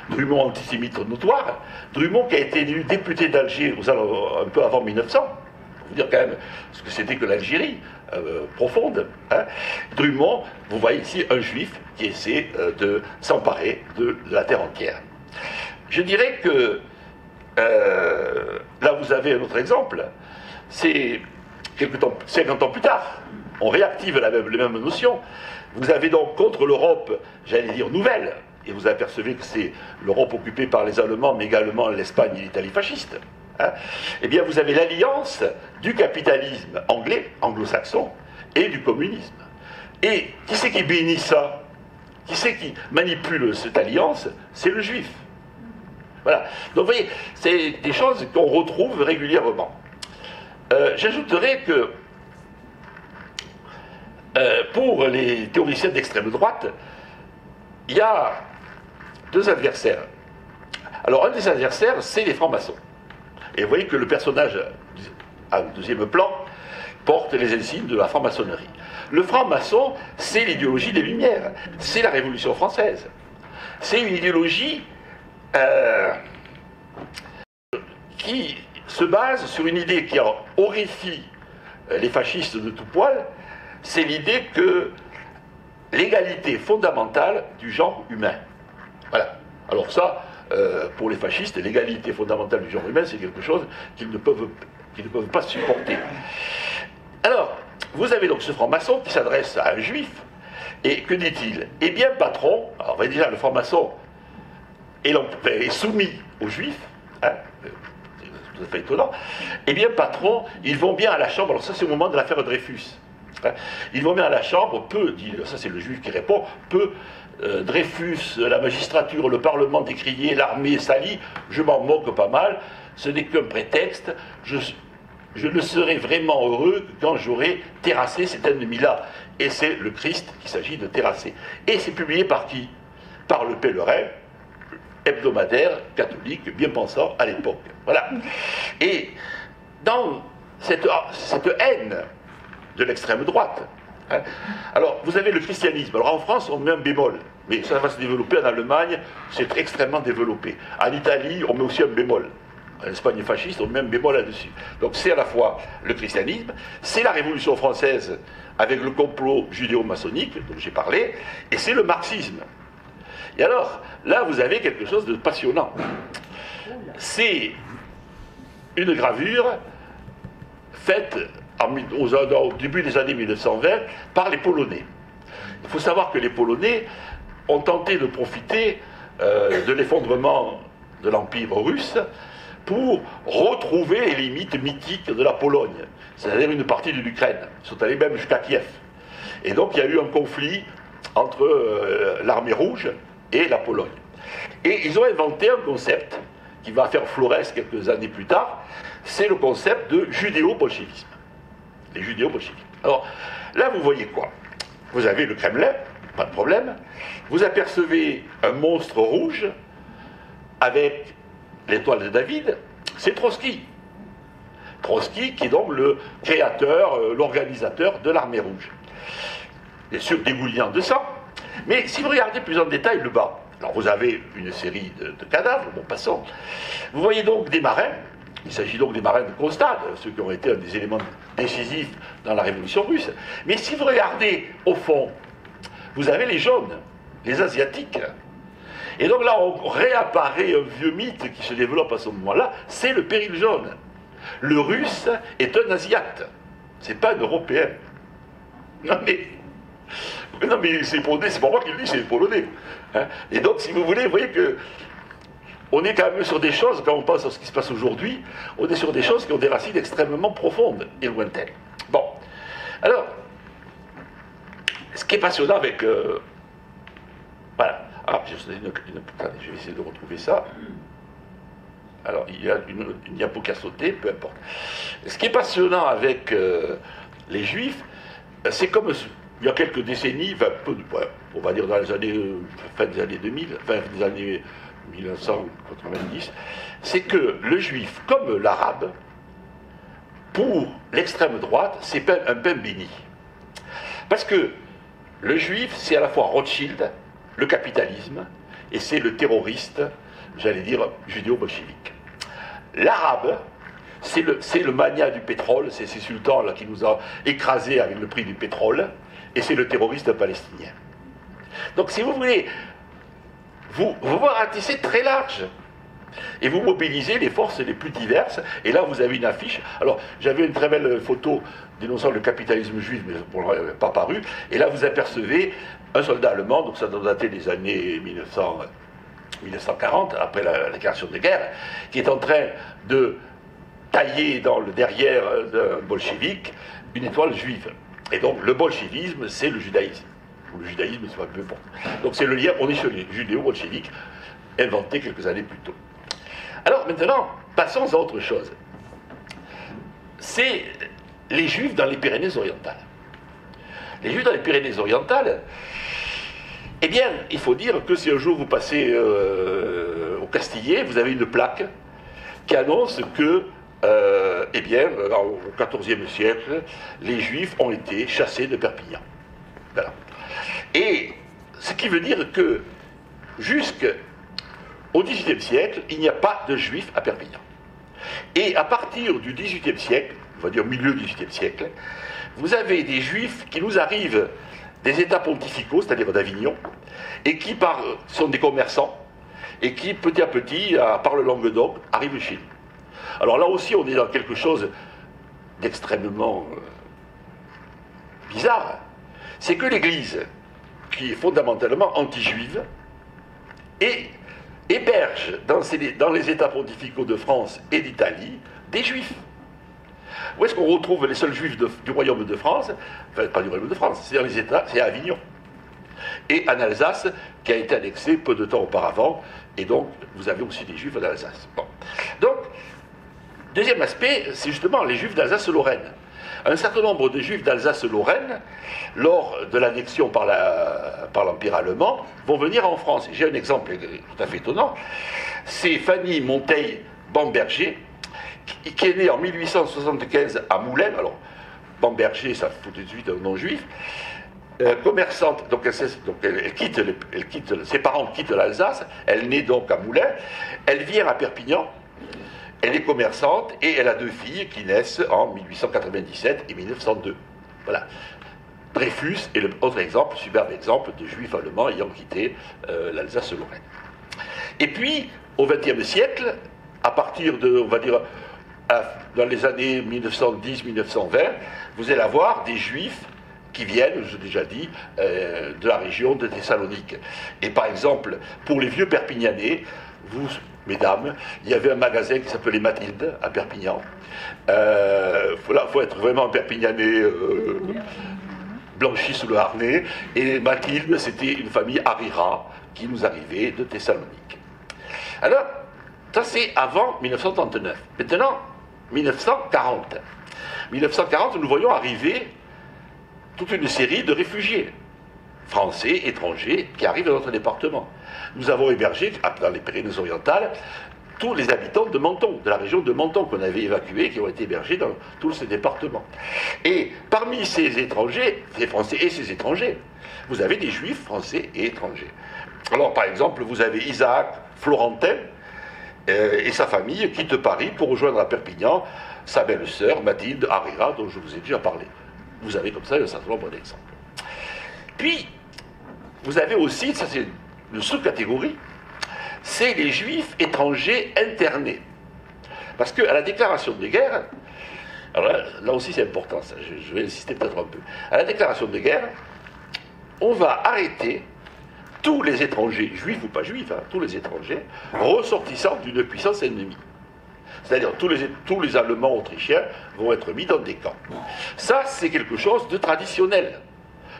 Drummond antisémite notoire. Drummond qui a été élu député d'Alger un peu avant 1900. Vous dire quand même ce que c'était que l'Algérie profonde. Hein. Drummond, vous voyez ici un juif qui essaie de s'emparer de la terre entière. Je dirais que là vous avez un autre exemple, c'est 50 ans plus tard, on réactive les mêmes notions. Vous avez donc contre l'Europe, j'allais dire nouvelle, et vous apercevez que c'est l'Europe occupée par les Allemands, mais également l'Espagne et l'Italie fasciste. Hein, eh bien vous avez l'alliance du capitalisme anglais, anglo-saxon, et du communisme. Et qui c'est qui bénit ça? Qui c'est qui manipule cette alliance? C'est le juif. Voilà. Donc vous voyez, c'est des choses qu'on retrouve régulièrement. J'ajouterais que pour les théoriciens d'extrême droite, il y a deux adversaires. Alors un des adversaires, c'est les francs-maçons. Et vous voyez que le personnage à deuxième plan porte les insignes de la franc-maçonnerie. Le franc-maçon, c'est l'idéologie des Lumières, c'est la Révolution française. C'est une idéologie qui se base sur une idée qui horrifie les fascistes de tout poil, c'est l'idée que l'égalité fondamentale du genre humain. Voilà. Alors ça, pour les fascistes, l'égalité fondamentale du genre humain, c'est quelque chose qu'ils ne peuvent pas supporter. Alors, vous avez donc ce franc-maçon qui s'adresse à un juif, et que dit-il? Eh bien, patron, alors déjà, le franc-maçon est soumis aux juifs, hein, c'est tout à fait étonnant. Eh bien, patron, ils vont bien à la chambre, alors ça c'est au moment de l'affaire Dreyfus. Hein, ils vont bien à la chambre, ça c'est le juif qui répond, Dreyfus, la magistrature, le parlement décrié, l'armée salie, je m'en moque pas mal, ce n'est qu'un prétexte, je ne serai vraiment heureux que quand j'aurai terrassé cet ennemi-là. Et c'est le Christ qu'il s'agit de terrasser. Et c'est publié par qui? Par le Pèlerin, hebdomadaire, catholique, bien pensant à l'époque. Voilà. Et dans cette haine de l'extrême droite, hein, alors vous avez le christianisme. Alors en France, on met un bémol. Mais ça va se développer en Allemagne, c'est extrêmement développé. En Italie, on met aussi un bémol. En Espagne fasciste, on met un bémol là-dessus. Donc c'est à la fois le christianisme, c'est la Révolution française avec le complot judéo-maçonnique dont j'ai parlé, et c'est le marxisme. Et alors, là, vous avez quelque chose de passionnant. C'est une gravure faite au début des années 1920 par les Polonais. Il faut savoir que les Polonais ont tenté de profiter de l'effondrement de l'Empire russe pour retrouver les limites mythiques de la Pologne, c'est-à-dire une partie de l'Ukraine. Ils sont allés même jusqu'à Kiev. Et donc il y a eu un conflit entre l'armée rouge et la Pologne. Et ils ont inventé un concept qui va faire Florès quelques années plus tard, c'est le concept de judéo-bolchevisme. Les judéo-bolcheviques. Alors là, vous voyez quoi? Vous avez le Kremlin, pas de problème. Vous apercevez un monstre rouge avec l'étoile de David, c'est Trotsky. Trotsky qui est donc le créateur, l'organisateur de l'armée rouge. Bien sûr dégoulinant de sang, mais si vous regardez plus en détail le bas, alors vous avez une série de cadavres, bon passons, vous voyez donc des marins, il s'agit donc des marins de Kronstadt, ceux qui ont été un des éléments décisifs dans la révolution russe, mais si vous regardez au fond, vous avez les jaunes, les asiatiques. Et donc là, on réapparaît un vieux mythe qui se développe à ce moment-là, c'est le péril jaune. Le russe est un asiate, c'est pas un européen. Non mais c'est polonais, c'est pas moi qui le dis, c'est les polonais. Hein. Et donc, si vous voulez, vous voyez que on est quand même sur des choses, quand on pense à ce qui se passe aujourd'hui, on est sur des choses qui ont des racines extrêmement profondes et lointaines. Bon, alors, ce qui est passionnant avec... voilà. Ah, je vais essayer de retrouver ça. Alors, il y a une diapo qui a sauté, peu importe. Ce qui est passionnant avec les Juifs, c'est comme il y a quelques décennies, on va dire dans les années, fin des années 2000, fin des années 1990, c'est que le Juif, comme l'Arabe, pour l'extrême droite, c'est un pain béni. Parce que le Juif, c'est à la fois Rothschild, le capitalisme, et c'est le terroriste, j'allais dire, judéo-bolchevique. L'Arabe, c'est le mania du pétrole, c'est ces sultans là qui nous a écrasés avec le prix du pétrole, et c'est le terroriste palestinien. Donc si vous voulez, vous ratissez très large, et vous mobilisez les forces les plus diverses, et là vous avez une affiche. Alors j'avais une très belle photo dénonçant le capitalisme juif, mais bon, pas paru, et là vous apercevez un soldat allemand, donc ça doit dater des années 1940, après la déclaration de guerre, qui est en train de tailler dans le derrière d'un bolchevique une étoile juive. Et donc le bolchevisme, c'est le judaïsme. Ou le judaïsme, c'est pas peu importe. Donc c'est le lien, on est sur les judéo-bolcheviques, inventés quelques années plus tôt. Alors maintenant, passons à autre chose. C'est les Juifs dans les Pyrénées-Orientales. Les Juifs dans les Pyrénées-Orientales, eh bien, il faut dire que si un jour vous passez au Castillet, vous avez une plaque qui annonce que eh bien, au XIVe siècle, les Juifs ont été chassés de Perpignan. Voilà. Et ce qui veut dire que jusqu'au XVIIIe siècle, il n'y a pas de Juifs à Perpignan. Et à partir du XVIIIe siècle, on va dire milieu du XVIIIe siècle, vous avez des Juifs qui nous arrivent des États pontificaux, c'est-à-dire d'Avignon, et qui sont des commerçants, et qui petit à petit, par le Languedoc, arrivent chez nous. Alors là aussi, on est dans quelque chose d'extrêmement bizarre. C'est que l'Église, qui est fondamentalement anti-juive, héberge dans les États pontificaux de France et d'Italie des Juifs. Où est-ce qu'on retrouve les seuls Juifs du Royaume de France? Enfin, pas du Royaume de France, c'est dans les États, c'est à Avignon. Et en Alsace, qui a été annexée peu de temps auparavant, et donc vous avez aussi des Juifs en Alsace. Bon. Donc, deuxième aspect, c'est justement les Juifs d'Alsace-Lorraine. Un certain nombre de Juifs d'Alsace-Lorraine, lors de l'annexion par l'Empire allemand, vont venir en France. J'ai un exemple tout à fait étonnant. C'est Fanny Monteil-Bamberger, qui est née en 1875 à Moulins. Alors, Bamberger, ça fout tout de suite un nom juif. Commerçante, donc ses parents quittent l'Alsace, elle naît donc à Moulins, elle vient à Perpignan, elle est commerçante et elle a deux filles qui naissent en 1897 et 1902. Voilà. Dreyfus est l'autre exemple, superbe exemple de juifs allemands ayant quitté l'Alsace-Lorraine. Et puis, au XXe siècle, à partir de, on va dire, dans les années 1910-1920, vous allez avoir des juifs qui viennent, je l'ai déjà dit, de la région de Thessalonique. Et par exemple, pour les vieux Perpignanais, vous, mesdames, il y avait un magasin qui s'appelait Mathilde à Perpignan. Faut être vraiment un Perpignanais blanchi sous le harnais. Et Mathilde, c'était une famille Harira qui nous arrivait de Thessalonique. Alors, ça c'est avant 1939. Maintenant, 1940. 1940, nous voyons arriver toute une série de réfugiés, français, étrangers, qui arrivent dans notre département. Nous avons hébergé, dans les Pyrénées-Orientales, tous les habitants de Menton, de la région de Menton qu'on avait évacués, qui ont été hébergés dans tous ces départements. Et parmi ces étrangers, ces Français et ces étrangers, vous avez des Juifs français et étrangers. Alors, par exemple, vous avez Isaac Florentin et sa famille quittent Paris pour rejoindre à Perpignan sa belle-sœur Mathilde Harira, dont je vous ai déjà parlé. Vous avez comme ça un certain nombre d'exemples. Puis, vous avez aussi, ça c'est une sous-catégorie, c'est les Juifs étrangers internés. Parce qu'à la déclaration de guerre, alors là aussi c'est important, ça, je vais insister peut-être un peu. À la déclaration de guerre, on va arrêter tous les étrangers, juifs ou pas juifs, tous les étrangers, ressortissant d'une puissance ennemie. C'est-à-dire tous les Allemands autrichiens vont être mis dans des camps. Ça, c'est quelque chose de traditionnel.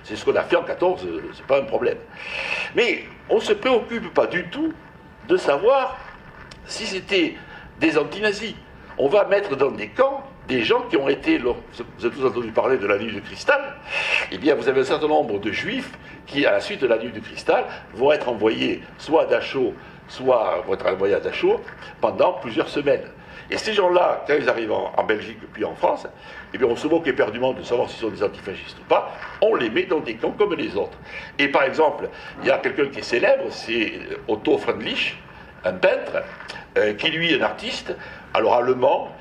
C'est ce qu'on a fait en 14, c'est pas un problème. Mais on ne se préoccupe pas du tout de savoir si c'était des anti-nazis. On va mettre dans des camps des gens qui ont été, vous avez tous entendu parler de la nuit de cristal, eh bien vous avez un certain nombre de juifs qui, à la suite de la nuit de cristal, vont être envoyés soit à Dachau, soit vont être envoyés à Dachau pendant plusieurs semaines. Et ces gens-là, quand ils arrivent en Belgique puis en France, eh bien on se moque éperdument de savoir s'ils sont des antifascistes ou pas, on les met dans des camps comme les autres. Et par exemple, il y a quelqu'un qui est célèbre, c'est Otto Freundlich, un peintre, qui lui est un artiste, alors allemand,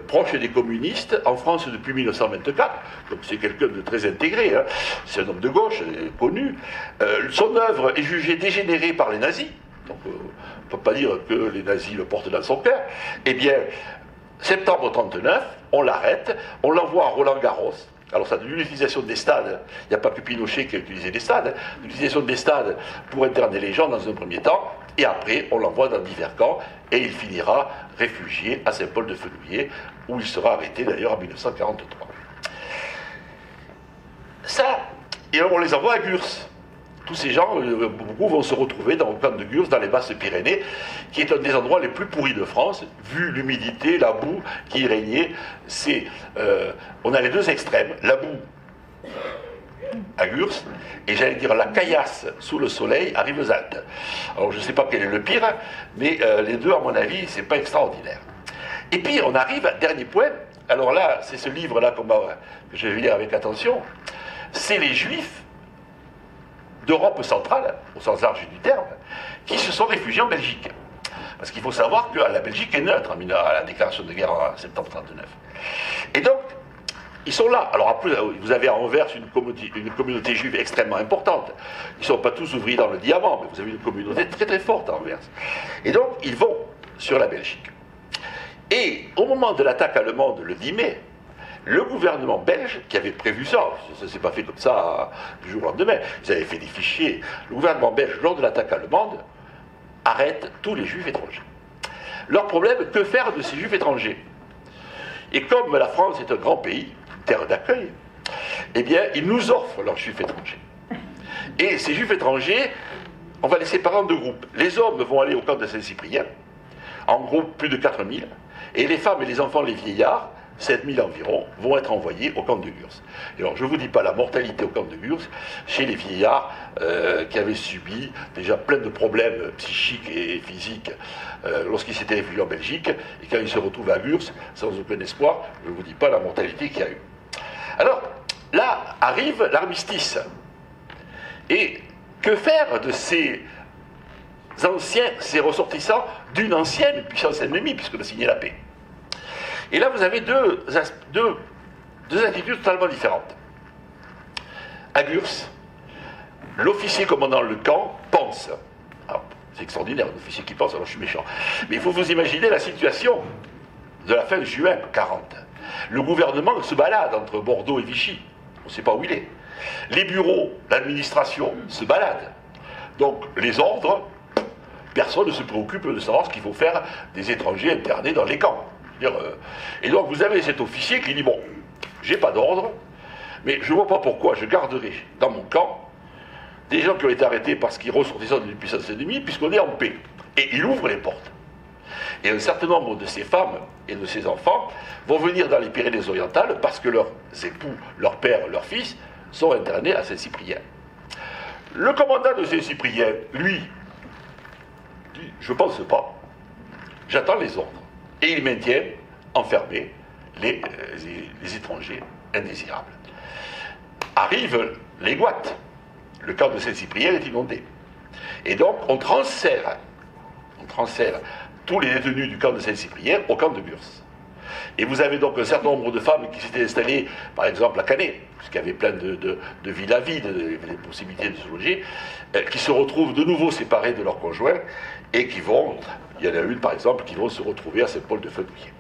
proche des communistes, en France depuis 1924, donc c'est quelqu'un de très intégré, hein. C'est un homme de gauche, connu. Son œuvre est jugée dégénérée par les nazis, donc on ne peut pas dire que les nazis le portent dans son cœur. Eh bien, septembre 1939, on l'arrête, on l'envoie à Roland-Garros. Alors ça, de l'utilisation des stades, il n'y a pas que Pinochet qui a utilisé des stades, l'utilisation des stades pour interner les gens dans un premier temps, et après on l'envoie dans divers camps, et il finira réfugié à Saint-Paul-de-Fenouillet, où il sera arrêté d'ailleurs en 1943. Ça, et alors on les envoie à Gurs. Tous ces gens, beaucoup vont se retrouver dans le camp de Gurs, dans les Basses-Pyrénées, qui est un des endroits les plus pourris de France, vu l'humidité, la boue qui y régnait. On a les deux extrêmes, la boue à Gurs, et j'allais dire la caillasse sous le soleil à Rivesaltes. Alors je ne sais pas quel est le pire, mais les deux, à mon avis, c'est pas extraordinaire. Et puis on arrive, dernier point, alors là, c'est ce livre-là que je vais lire avec attention, c'est les Juifs d'Europe centrale, au sens large du terme, qui se sont réfugiés en Belgique. Parce qu'il faut savoir que la Belgique est neutre à la déclaration de guerre en septembre 1939. Et donc, ils sont là. Alors après, vous avez à Anvers une communauté juive extrêmement importante. Ils ne sont pas tous ouvriers dans le diamant, mais vous avez une communauté très très forte à Anvers. Et donc, ils vont sur la Belgique. Et au moment de l'attaque allemande, le 10 mai, le gouvernement belge, qui avait prévu ça ne s'est pas fait comme ça du jour au lendemain, ils avaient fait des fichiers, le gouvernement belge, lors de l'attaque allemande, arrête tous les juifs étrangers. Leur problème, que faire de ces juifs étrangers? Et comme la France est un grand pays, terre d'accueil, eh bien, ils nous offrent leurs juifs étrangers. Et ces juifs étrangers, on va les séparer en deux groupes. Les hommes vont aller au camp de Saint-Cyprien, en groupe plus de 4000, et les femmes et les enfants, les vieillards, 7000 environ, vont être envoyés au camp de Gurs. Et alors, je ne vous dis pas la mortalité au camp de Gurs chez les vieillards qui avaient subi déjà plein de problèmes psychiques et physiques lorsqu'ils s'étaient réfugiés en Belgique, et quand ils se retrouvent à Gurs, sans aucun espoir, je ne vous dis pas la mortalité qu'il y a eu. Alors, là arrive l'armistice. Et que faire de ces anciens, ces ressortissants d'une ancienne puissance ennemie, puisqu'on a signé la paix? Et là, vous avez deux attitudes totalement différentes. À Gurs, l'officier commandant le camp pense. C'est extraordinaire, un officier qui pense, alors je suis méchant. Mais il faut vous imaginer la situation de la fin juin 40. Le gouvernement se balade entre Bordeaux et Vichy. On ne sait pas où il est. Les bureaux, l'administration se baladent. Donc, les ordres, personne ne se préoccupe de savoir ce qu'il faut faire des étrangers internés dans les camps. Et donc vous avez cet officier qui dit, bon, j'ai pas d'ordre, mais je ne vois pas pourquoi je garderai dans mon camp des gens qui ont été arrêtés parce qu'ils ressortissaient d'une puissance ennemie, puisqu'on est en paix. Et il ouvre les portes. Et un certain nombre de ces femmes et de ces enfants vont venir dans les Pyrénées-Orientales parce que leurs époux, leur père, leurs fils sont internés à Saint-Cyprien. Le commandant de Saint-Cyprien, lui, dit, je ne pense pas, j'attends les ordres. Et il maintient enfermés les étrangers indésirables. Arrivent les Gouattes. Le camp de Saint-Cyprien est inondé. Et donc, on transfère tous les détenus du camp de Saint-Cyprien au camp de Gurs. Et vous avez donc un certain nombre de femmes qui s'étaient installées, par exemple à Canet, puisqu'il y avait plein de villas vides, des possibilités de se loger, qui se retrouvent de nouveau séparées de leurs conjoints et qui vont, il y en a une par exemple, qui vont se retrouver à Saint-Paul-de-Fenouillet.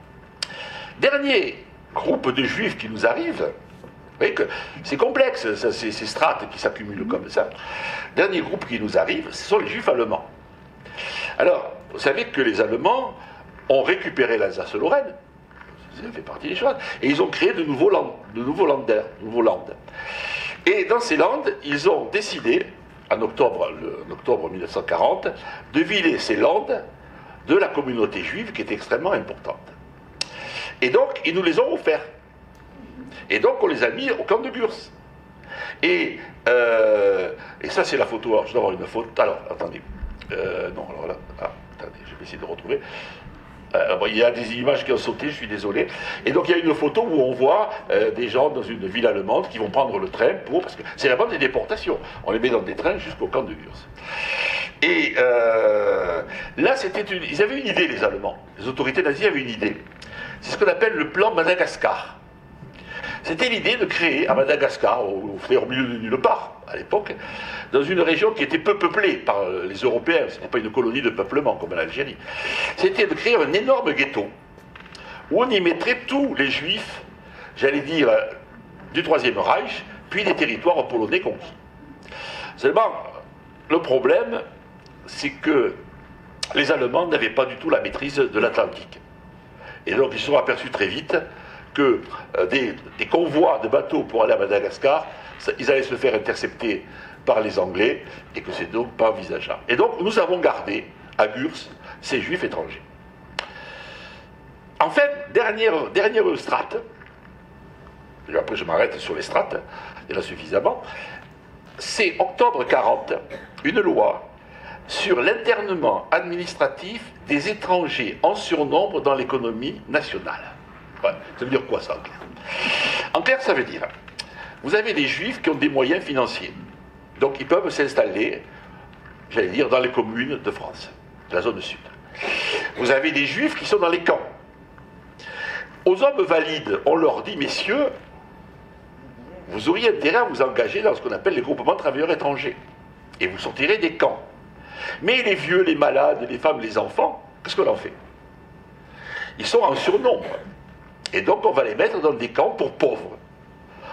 Dernier groupe de juifs qui nous arrive, vous voyez que c'est complexe, ces strates qui s'accumulent comme ça. Dernier groupe qui nous arrive, ce sont les juifs allemands. Alors, vous savez que les Allemands ont récupéré l'Alsace-Lorraine, ça fait partie des choses, et ils ont créé de nouveaux lands. Et dans ces landes, ils ont décidé, en octobre 1940, de vider ces landes de la communauté juive qui est extrêmement importante. Et donc, ils nous les ont offerts. Et donc, on les a mis au camp de Gurs. Et ça, c'est la photo. Alors, je dois avoir une photo. Alors, attendez. Non, alors là, attendez, je vais essayer de retrouver. Bon, il y a des images qui ont sauté, je suis désolé. Et donc, il y a une photo où on voit des gens dans une ville allemande qui vont prendre le train parce que c'est la bande des déportations. On les met dans des trains jusqu'au camp de Gurs. Et là, ils avaient une idée, les Allemands. Les autorités nazies avaient une idée. C'est ce qu'on appelle le plan Madagascar. C'était l'idée de créer à Madagascar, au milieu de nulle part, à l'époque, dans une région qui était peu peuplée par les Européens, ce n'était pas une colonie de peuplement comme l'Algérie, c'était de créer un énorme ghetto, où on y mettrait tous les juifs, j'allais dire, du Troisième Reich, puis des territoires polonais conquis. Seulement, le problème, c'est que les Allemands n'avaient pas du tout la maîtrise de l'Atlantique. Et donc ils se sont aperçus très vite que des convois de bateaux pour aller à Madagascar, ils allaient se faire intercepter par les Anglais, et que c'est donc pas envisageable. Et donc nous avons gardé à Gurs ces juifs étrangers. En fait, dernière strate, et après je m'arrête sur les strates, il y en a suffisamment, c'est octobre 40, une loi sur l'internement administratif des étrangers en surnombre dans l'économie nationale. Ouais, ça veut dire quoi ça en clair? En clair, ça veut dire, vous avez des juifs qui ont des moyens financiers. Donc ils peuvent s'installer, j'allais dire, dans les communes de France, de la zone sud. Vous avez des juifs qui sont dans les camps. Aux hommes valides, on leur dit, messieurs, vous auriez intérêt à vous engager dans ce qu'on appelle les groupements de travailleurs étrangers. Et vous sortirez des camps. Mais les vieux, les malades, les femmes, les enfants, qu'est-ce qu'on en fait? Ils sont en surnombre. Et donc on va les mettre dans des camps pour pauvres.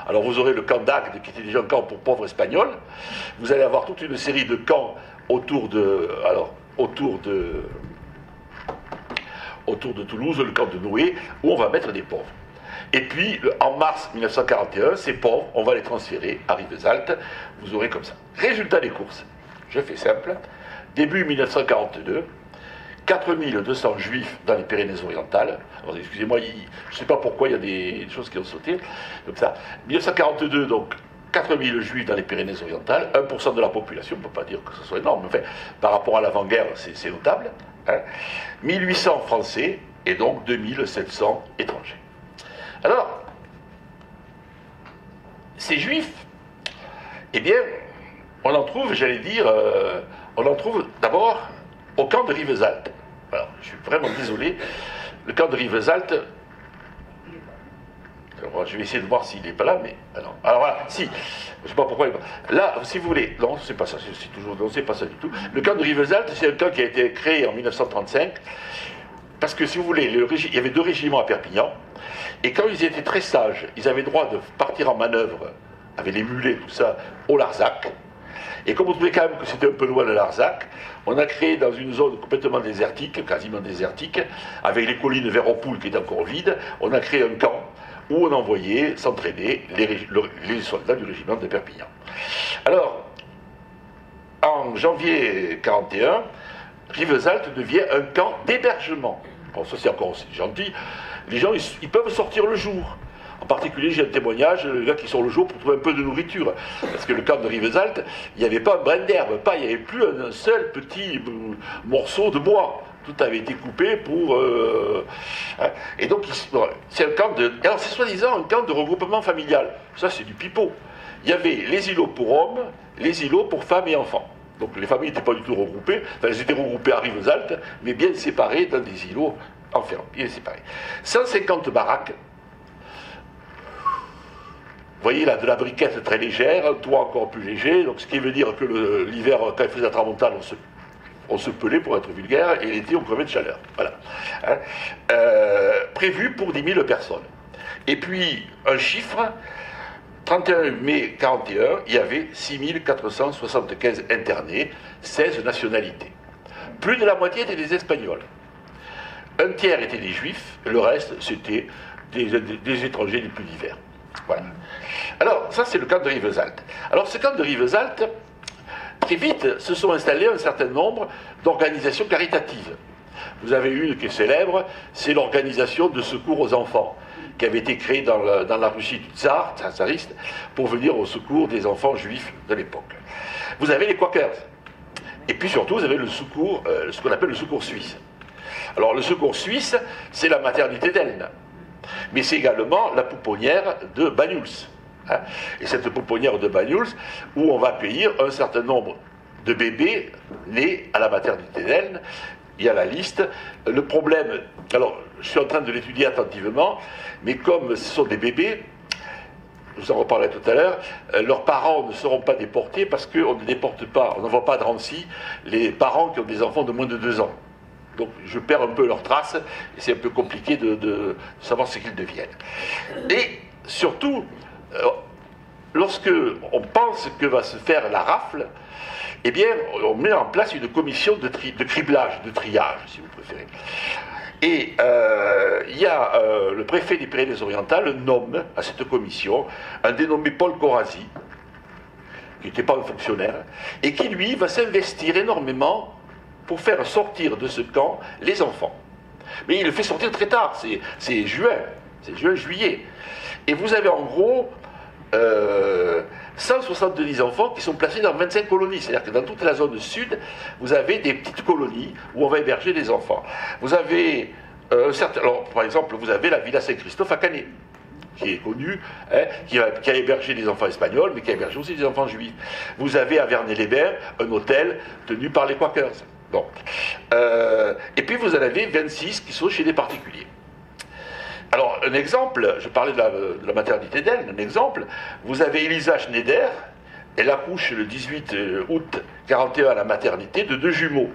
Alors vous aurez le camp d'Agde, qui était déjà un camp pour pauvres espagnols. Vous allez avoir toute une série de camps autour de Toulouse, le camp de Noé, où on va mettre des pauvres. Et puis, en mars 1941, ces pauvres, on va les transférer à Rivesaltes. Vous aurez comme ça. Résultat des courses. Je fais simple. Début 1942, 4200 juifs dans les Pyrénées-Orientales. Alors, excusez-moi, je ne sais pas pourquoi il y a des choses qui ont sauté. Comme ça. 1942, donc, 4000 juifs dans les Pyrénées-Orientales, 1% de la population, on ne peut pas dire que ce soit énorme, mais enfin, par rapport à l'avant-guerre, c'est notable. Hein. 1800 Français et donc 2700 étrangers. Alors, ces juifs, eh bien, on en trouve, j'allais dire, on en trouve d'abord au camp de Rivesaltes. Alors, je suis vraiment désolé, le camp de Rivesaltes, alors, je vais essayer de voir s'il n'est pas là, mais... Alors voilà, si, je ne sais pas pourquoi il n'est pas là. Si vous voulez, non, c'est pas ça, c'est toujours, non, c'est pas ça du tout. Le camp de Rivesaltes, c'est un camp qui a été créé en 1935, parce que si vous voulez, il y avait 2 régiments à Perpignan, et quand ils étaient très sages, ils avaient le droit de partir en manœuvre, avec les mulets, tout ça, au Larzac. Et comme on trouvait quand même que c'était un peu loin de Larzac, on a créé dans une zone complètement désertique, quasiment désertique, avec les collines Véropoul qui étaient encore vides, on a créé un camp où on envoyait s'entraîner les soldats du régiment de Perpignan. Alors, en janvier 1941, Rivesaltes devient un camp d'hébergement. Bon, ça c'est encore gentil. Les gens, ils peuvent sortir le jour. En particulier, j'ai un témoignage, le gars qui sort le jour pour trouver un peu de nourriture. Parce que le camp de Rivesaltes, il n'y avait pas un brin d'herbe, il n'y avait plus un seul petit morceau de bois. Tout avait été coupé pour... hein. Et donc, c'est un camp de... Alors, c'est soi-disant un camp de regroupement familial. Ça, c'est du pipeau. Il y avait les îlots pour hommes, les îlots pour femmes et enfants. Donc, les familles n'étaient pas du tout regroupées. Enfin, elles étaient regroupées à Rivesaltes, mais bien séparées dans des îlots enfermés, bien séparés. 150 baraques. Vous voyez là, de la briquette très légère, un toit encore plus léger, donc ce qui veut dire que l'hiver, quand il faisait la tramontane, on se pelait pour être vulgaire, et l'été, on crevait de chaleur. Voilà. Hein. Prévu pour 10 000 personnes. Et puis, un chiffre, 31 mai 1941, il y avait 6 475 internés, 16 nationalités. Plus de la moitié étaient des Espagnols. Un tiers étaient des Juifs, le reste, c'était des étrangers les plus divers. Voilà. Alors, ça, c'est le camp de Rivesaltes. Alors, ce camp de Rivesaltes, très vite, se sont installés un certain nombre d'organisations caritatives. Vous avez une qui est célèbre, c'est l'organisation de secours aux enfants, qui avait été créée dans la Russie du tsariste, pour venir au secours des enfants juifs de l'époque. Vous avez les Quakers. Et puis surtout, vous avez le secours, ce qu'on appelle le secours suisse. Alors, le secours suisse, c'est la maternité d'Elne. Mais c'est également la pouponnière de Banyuls. Hein. Et cette pouponnière de Banyuls, où on va accueillir un certain nombre de bébés nés à la maternité d'Elne. Il y a la liste. Le problème, alors je suis en train de l'étudier attentivement, mais comme ce sont des bébés, je vous en reparlerai tout à l'heure, leurs parents ne seront pas déportés parce qu'on ne déporte pas, on n'envoie pas de Drancy les parents qui ont des enfants de moins de 2 ans. Donc je perds un peu leurs traces, et c'est un peu compliqué de savoir ce qu'ils deviennent. Et surtout, lorsque on pense que va se faire la rafle, eh bien, on met en place une commission de criblage, de triage, si vous préférez. Et il y a le préfet des Pyrénées-Orientales nomme à cette commission un dénommé Paul Corazzi, qui n'était pas un fonctionnaire, et qui, lui, va s'investir énormément pour faire sortir de ce camp les enfants. Mais il le fait sortir très tard, c'est juillet. Et vous avez en gros 170 enfants qui sont placés dans 25 colonies. C'est-à-dire que dans toute la zone sud, vous avez des petites colonies où on va héberger des enfants. Vous avez alors, par exemple, vous avez la Villa Saint-Christophe à Canet, qui est connue, hein, qui a hébergé des enfants espagnols, mais qui a hébergé aussi des enfants juifs. Vous avez à Vernet-les-Bains un hôtel tenu par les Quakers. Bon. Et puis vous en avez 26 qui sont chez des particuliers. Alors, un exemple, je parlais de la maternité d'elle, un exemple, vous avez Elisa Schneider, elle accouche le 18 août 41 à la maternité de 2 jumeaux.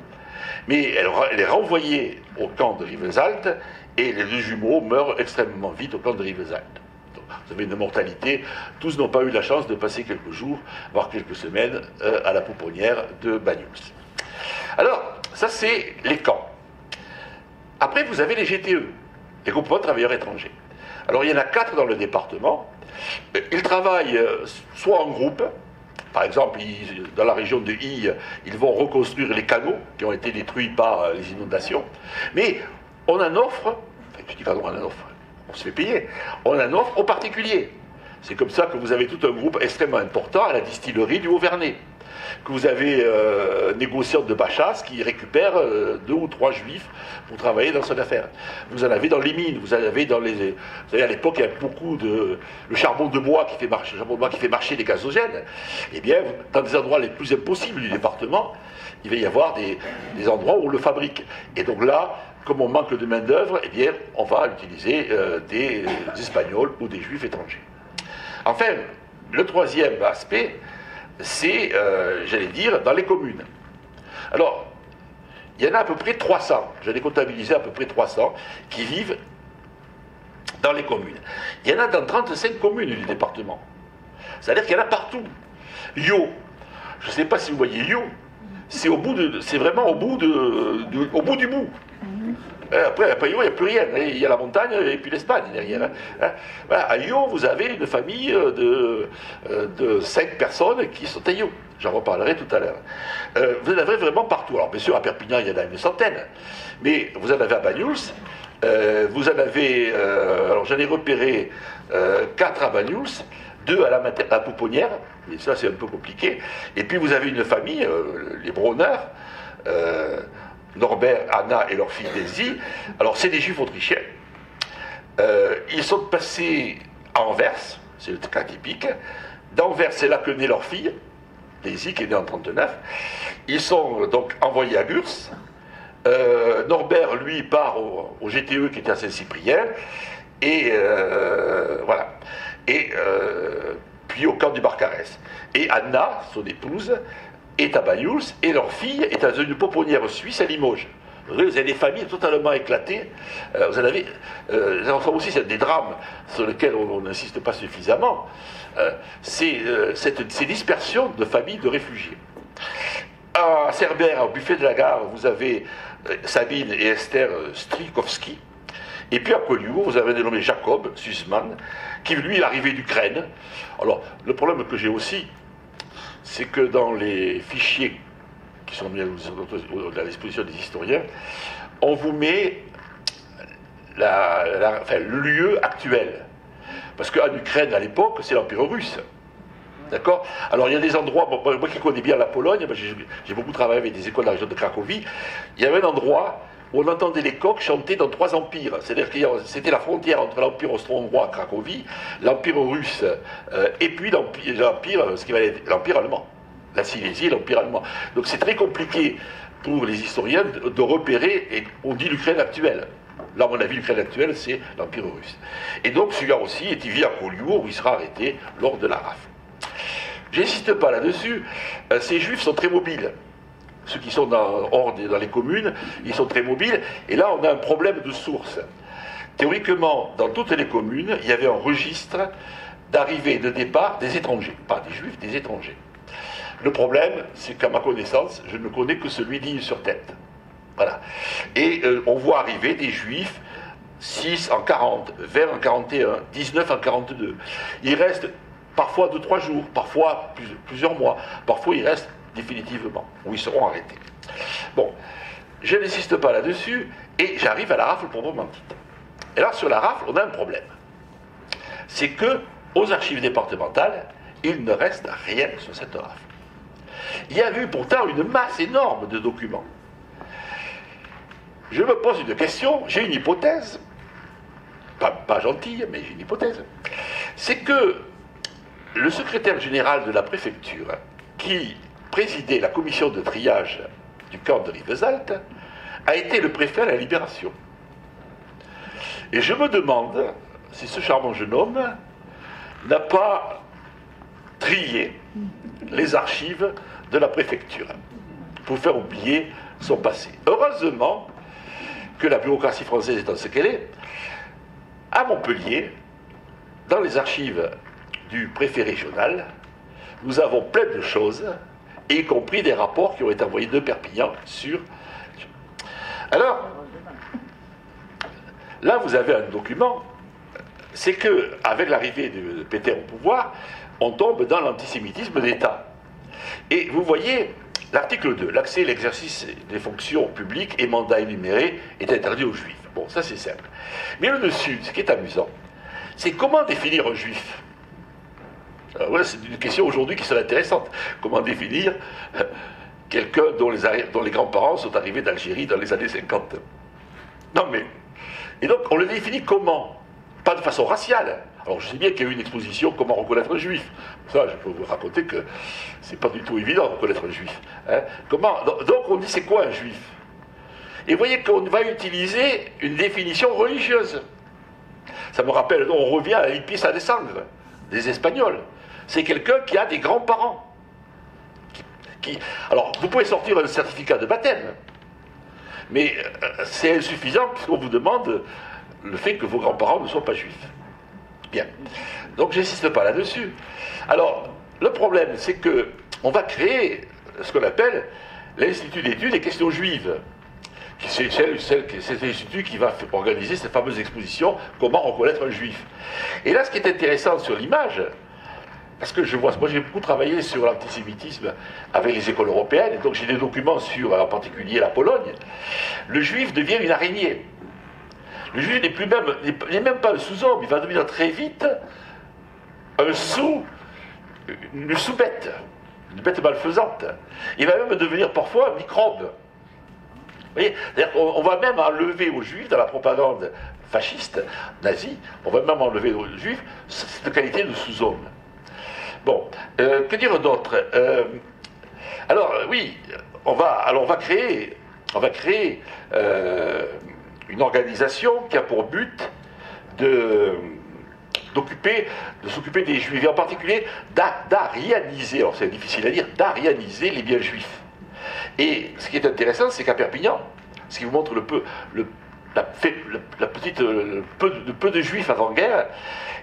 Mais elle est renvoyée au camp de Rivesaltes, et les 2 jumeaux meurent extrêmement vite au camp de Rivesaltes. Donc, vous avez une mortalité, tous n'ont pas eu la chance de passer quelques jours, voire quelques semaines, à la pouponnière de Banyuls. Alors, ça c'est les camps. Après, vous avez les GTE, les groupements de travailleurs étrangers. Alors, il y en a 4 dans le département. Ils travaillent soit en groupe, par exemple, dans la région de Hille, ils vont reconstruire les canaux qui ont été détruits par les inondations. Mais on en offre, je dis pardon, on en offre, on se fait payer, on en offre aux particuliers. C'est comme ça que vous avez tout un groupe extrêmement important à la distillerie du Haut-Vernay. Que vous avez négociant de Bachas qui récupère 2 ou 3 juifs pour travailler dans son affaire. Vous en avez dans les mines, vous en avez dans les... Vous savez, à l'époque, il y a beaucoup de... Le charbon de bois qui fait marcher les gazogènes. Eh bien, dans des endroits les plus impossibles du département, il va y avoir des endroits où on le fabrique. Et donc là, comme on manque de main-d'œuvre, eh bien, on va utiliser des Espagnols ou des Juifs étrangers. Enfin, le troisième aspect, c'est, j'allais dire, dans les communes. Alors, il y en a à peu près 300, j'en ai comptabilisé à peu près 300, qui vivent dans les communes. Il y en a dans 35 communes du département. C'est-à-dire qu'il y en a partout. Yo, je ne sais pas si vous voyez Yo, c'est vraiment au bout du bout. Après Yo, il n'y a plus rien. Il y a la montagne et puis l'Espagne derrière. Voilà, à Yo, vous avez une famille de 5 personnes qui sont à Yo. J'en reparlerai tout à l'heure. Vous en avez vraiment partout. Alors, bien sûr, à Perpignan, il y en a une centaine. Mais vous en avez à Banyuls. Vous en avez... alors, j'en ai repéré 4 à Banyuls, 2 à la pouponnière. Mais ça, c'est un peu compliqué. Et puis, vous avez une famille, les Bronner, Norbert, Anna et leur fille Daisy. Alors, c'est des juifs autrichiens. Ils sont passés à Anvers, c'est le cas typique. D'Anvers, c'est là que naît leur fille, Daisy, qui est née en 1939. Ils sont donc envoyés à Gurs. Norbert, lui, part au GTE qui était à Saint-Cyprien. Et voilà. Et puis au camp du Barcarès. Et Anna, son épouse, est à Banyuls, et leur fille est dans une pouponnière suisse à Limoges. Vous avez des familles totalement éclatées. Vous en avez aussi des drames sur lesquels on n'insiste pas suffisamment. C'est ces dispersions de familles de réfugiés. À Cerbère, au buffet de la gare, vous avez Sabine et Esther Strikowski. Et puis à Collioure, vous avez dénommé Jacob Sussman, qui lui est arrivé d'Ukraine. Alors, le problème que j'ai aussi, c'est que dans les fichiers qui sont mis à la disposition des historiens, on vous met le lieu actuel. Parce qu'en Ukraine, à l'époque, c'est l'Empire russe. D'accord? Alors, il y a des endroits, moi qui connais bien la Pologne, j'ai beaucoup travaillé avec des écoles de la région de Cracovie, il y avait un endroit où on entendait les coqs chanter dans 3 empires. C'est-à-dire que c'était la frontière entre l'Empire austro-hongrois, Cracovie, l'Empire russe, et puis l'Empire allemand. La Silésie et l'Empire allemand. Donc c'est très compliqué pour les historiens de repérer, et on dit l'Ukraine actuelle. Là, à mon avis, l'Ukraine actuelle, c'est l'Empire russe. Et donc celui-là aussi, il vit à Collioure, où il sera arrêté lors de la rafle. J'insiste pas là-dessus, ces juifs sont très mobiles. Ceux qui sont dans les communes, ils sont très mobiles, et là on a un problème de source. Théoriquement, dans toutes les communes, il y avait un registre d'arrivée et de départ des étrangers, pas des juifs, des étrangers. Le problème, c'est qu'à ma connaissance, je ne connais que celui d'Ille-sur-Tête. Voilà. Et on voit arriver des juifs, 6 en 40, 20 en 41, 19 en 42. Ils restent parfois 2-3 jours, parfois plusieurs mois, parfois ils restent définitivement, où ils seront arrêtés. Bon, je n'insiste pas là-dessus, et j'arrive à la rafle proprement dite. Et là, sur la rafle, on a un problème. C'est que aux archives départementales, il ne reste rien sur cette rafle. Il y a eu pourtant une masse énorme de documents. Je me pose une question, j'ai une hypothèse, pas gentille, mais j'ai une hypothèse. C'est que le secrétaire général de la préfecture, qui présidait la commission de triage du camp de Rivesaltes, a été le préfet à la Libération. Et je me demande si ce charmant jeune homme n'a pas trié les archives de la préfecture pour faire oublier son passé. Heureusement que la bureaucratie française étant ce qu'elle est, à Montpellier, dans les archives du préfet régional, nous avons plein de choses, y compris des rapports qui ont été envoyés de Perpignan sur... Alors, là vous avez un document, c'est que avec l'arrivée de Pétain au pouvoir, on tombe dans l'antisémitisme d'État. Et vous voyez, l'article 2, l'accès et l'exercice des fonctions publiques et mandats énumérés est interdit aux juifs. Bon, ça c'est simple. Mais le dessus, ce qui est amusant, c'est comment définir un juif. Alors voilà, c'est une question aujourd'hui qui serait intéressante. Comment définir quelqu'un dont les grands-parents sont arrivés d'Algérie dans les années 50? Non mais... Et donc, on le définit comment? Pas de façon raciale. Alors, je sais bien qu'il y a eu une exposition « Comment reconnaître un juif ». Ça, je peux vous raconter que c'est pas du tout évident de reconnaître un juif. Hein. Comment... Donc, on dit c'est quoi un juif? Et vous voyez qu'on va utiliser une définition religieuse. Ça me rappelle, on revient à l'Ipis à descendre, des Espagnols. C'est quelqu'un qui a des grands-parents. Alors, vous pouvez sortir un certificat de baptême, mais c'est insuffisant puisqu'on vous demande le fait que vos grands-parents ne soient pas juifs. Bien. Donc, j'insiste pas là-dessus. Alors, le problème, c'est que on va créer ce qu'on appelle l'Institut d'études des questions juives. C'est cet institut qui va organiser cette fameuse exposition « Comment reconnaître un juif ». Et là, ce qui est intéressant sur l'image, parce que moi j'ai beaucoup travaillé sur l'antisémitisme avec les écoles européennes, et donc j'ai des documents sur, en particulier, la Pologne. Le juif devient une araignée. Le juif n'est même pas un sous-homme, il va devenir très vite une sous-bête, une bête malfaisante. Il va même devenir parfois un microbe. Vous voyez, on va même enlever aux juifs, dans la propagande fasciste, nazie, on va même enlever aux juifs cette qualité de sous-homme. Bon, que dire d'autre? Alors, oui, on va créer une organisation qui a pour but de s'occuper des juifs, et en particulier d'arianiser, alors c'est difficile à dire, d'arianiser les biens juifs. Et ce qui est intéressant, c'est qu'à Perpignan, ce qui vous montre le peu de juifs avant-guerre,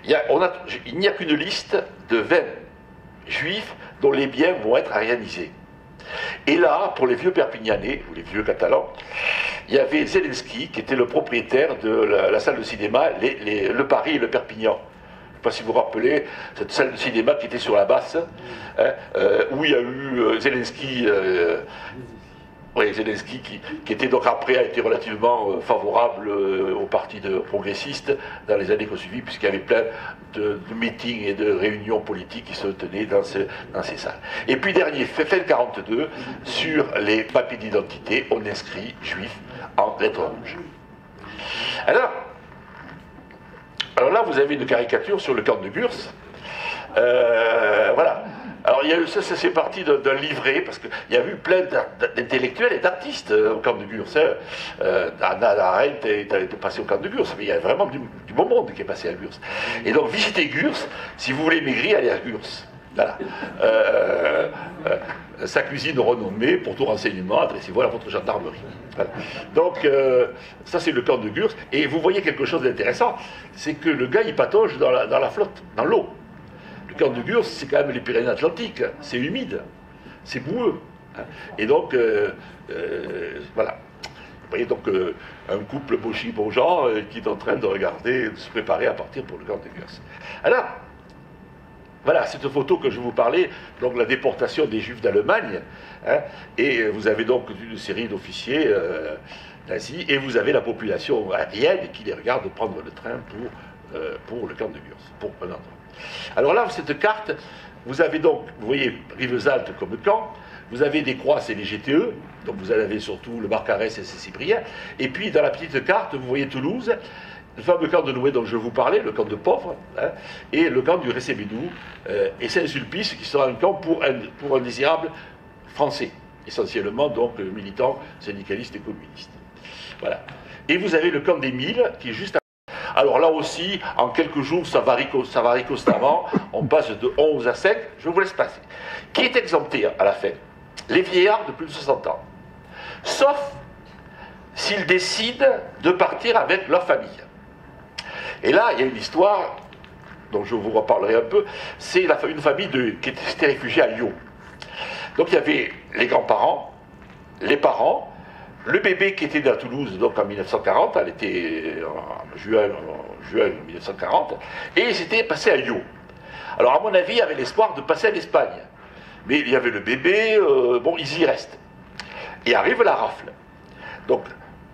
il n'y a qu'une liste de 20 juifs dont les biens vont être arianisés. Et là, pour les vieux Perpignanais, ou les vieux Catalans, il y avait Zelensky, qui était le propriétaire de la salle de cinéma, le Paris et le Perpignan. Je ne sais pas si vous vous rappelez, cette salle de cinéma qui était sur la Basse, hein, où il y a eu Zelensky... Zelensky qui était donc après a été relativement favorable au parti progressiste dans les années qui ont suivi, puisqu'il y avait plein de meetings et de réunions politiques qui se tenaient dans ces salles. Et puis dernier, fin 42, sur les papiers d'identité, on inscrit juif en lettres rouges. Alors là, vous avez une caricature sur le camp de Gurs. Voilà. Alors, ça c'est parti d'un livret, parce qu'il y a eu plein d'intellectuels et d'artistes au camp de Gurs. Anna Arendt est passée au camp de Gurs, mais il y a vraiment du bon monde qui est passé à Gurs. Et donc, visitez Gurs, si vous voulez maigrir, allez à Gurs. Voilà. Sa cuisine renommée, pour tout renseignement, adressez-vous à votre gendarmerie. Voilà. Donc, ça c'est le camp de Gurs. Et vous voyez quelque chose d'intéressant, c'est que le gars il patauge dans la flotte, dans l'eau. Le camp de Gurs, c'est quand même les Pyrénées-Atlantiques, c'est humide, c'est boueux. Et donc, voilà. Vous voyez donc un couple Beauchy-Beaujean qui est en train de regarder, de se préparer à partir pour le camp de Gurs. Alors, voilà, cette photo que je vous parlais, donc la déportation des Juifs d'Allemagne, hein, et vous avez donc une série d'officiers nazis, et vous avez la population aérienne qui les regarde prendre le train pour pour le camp de Gurs, pour un endroit. Alors là, cette carte, vous avez donc, vous voyez Rivesaltes comme camp, vous avez des croix, c'est les GTE, donc vous avez surtout le Barcarès et Saint-Cyprien, et puis dans la petite carte, vous voyez Toulouse, le fameux camp de Noué dont je vous parlais, le camp de pauvres, hein, et le camp du Récébédou, et Saint-Sulpice, qui sera un camp pour un désirable français, essentiellement donc militant, syndicaliste et communiste. Voilà. Et vous avez le camp des Milles, qui est juste à... Alors là aussi, en quelques jours, ça varie constamment, on passe de 11 à 5, je vous laisse passer. Qui est exempté à la fin? Les vieillards de plus de 60 ans. Sauf s'ils décident de partir avec leur famille. Et là, il y a une histoire dont je vous reparlerai un peu, c'est une famille qui s'était réfugiée à Lyon. Donc il y avait les grands-parents, les parents, le bébé qui était né à Toulouse donc en 1940, elle était en juin 1940, et ils étaient passés à Lyon. Alors à mon avis, il y avait l'espoir de passer à l'Espagne. Mais il y avait le bébé, bon, ils y restent. Et arrive la rafle. Donc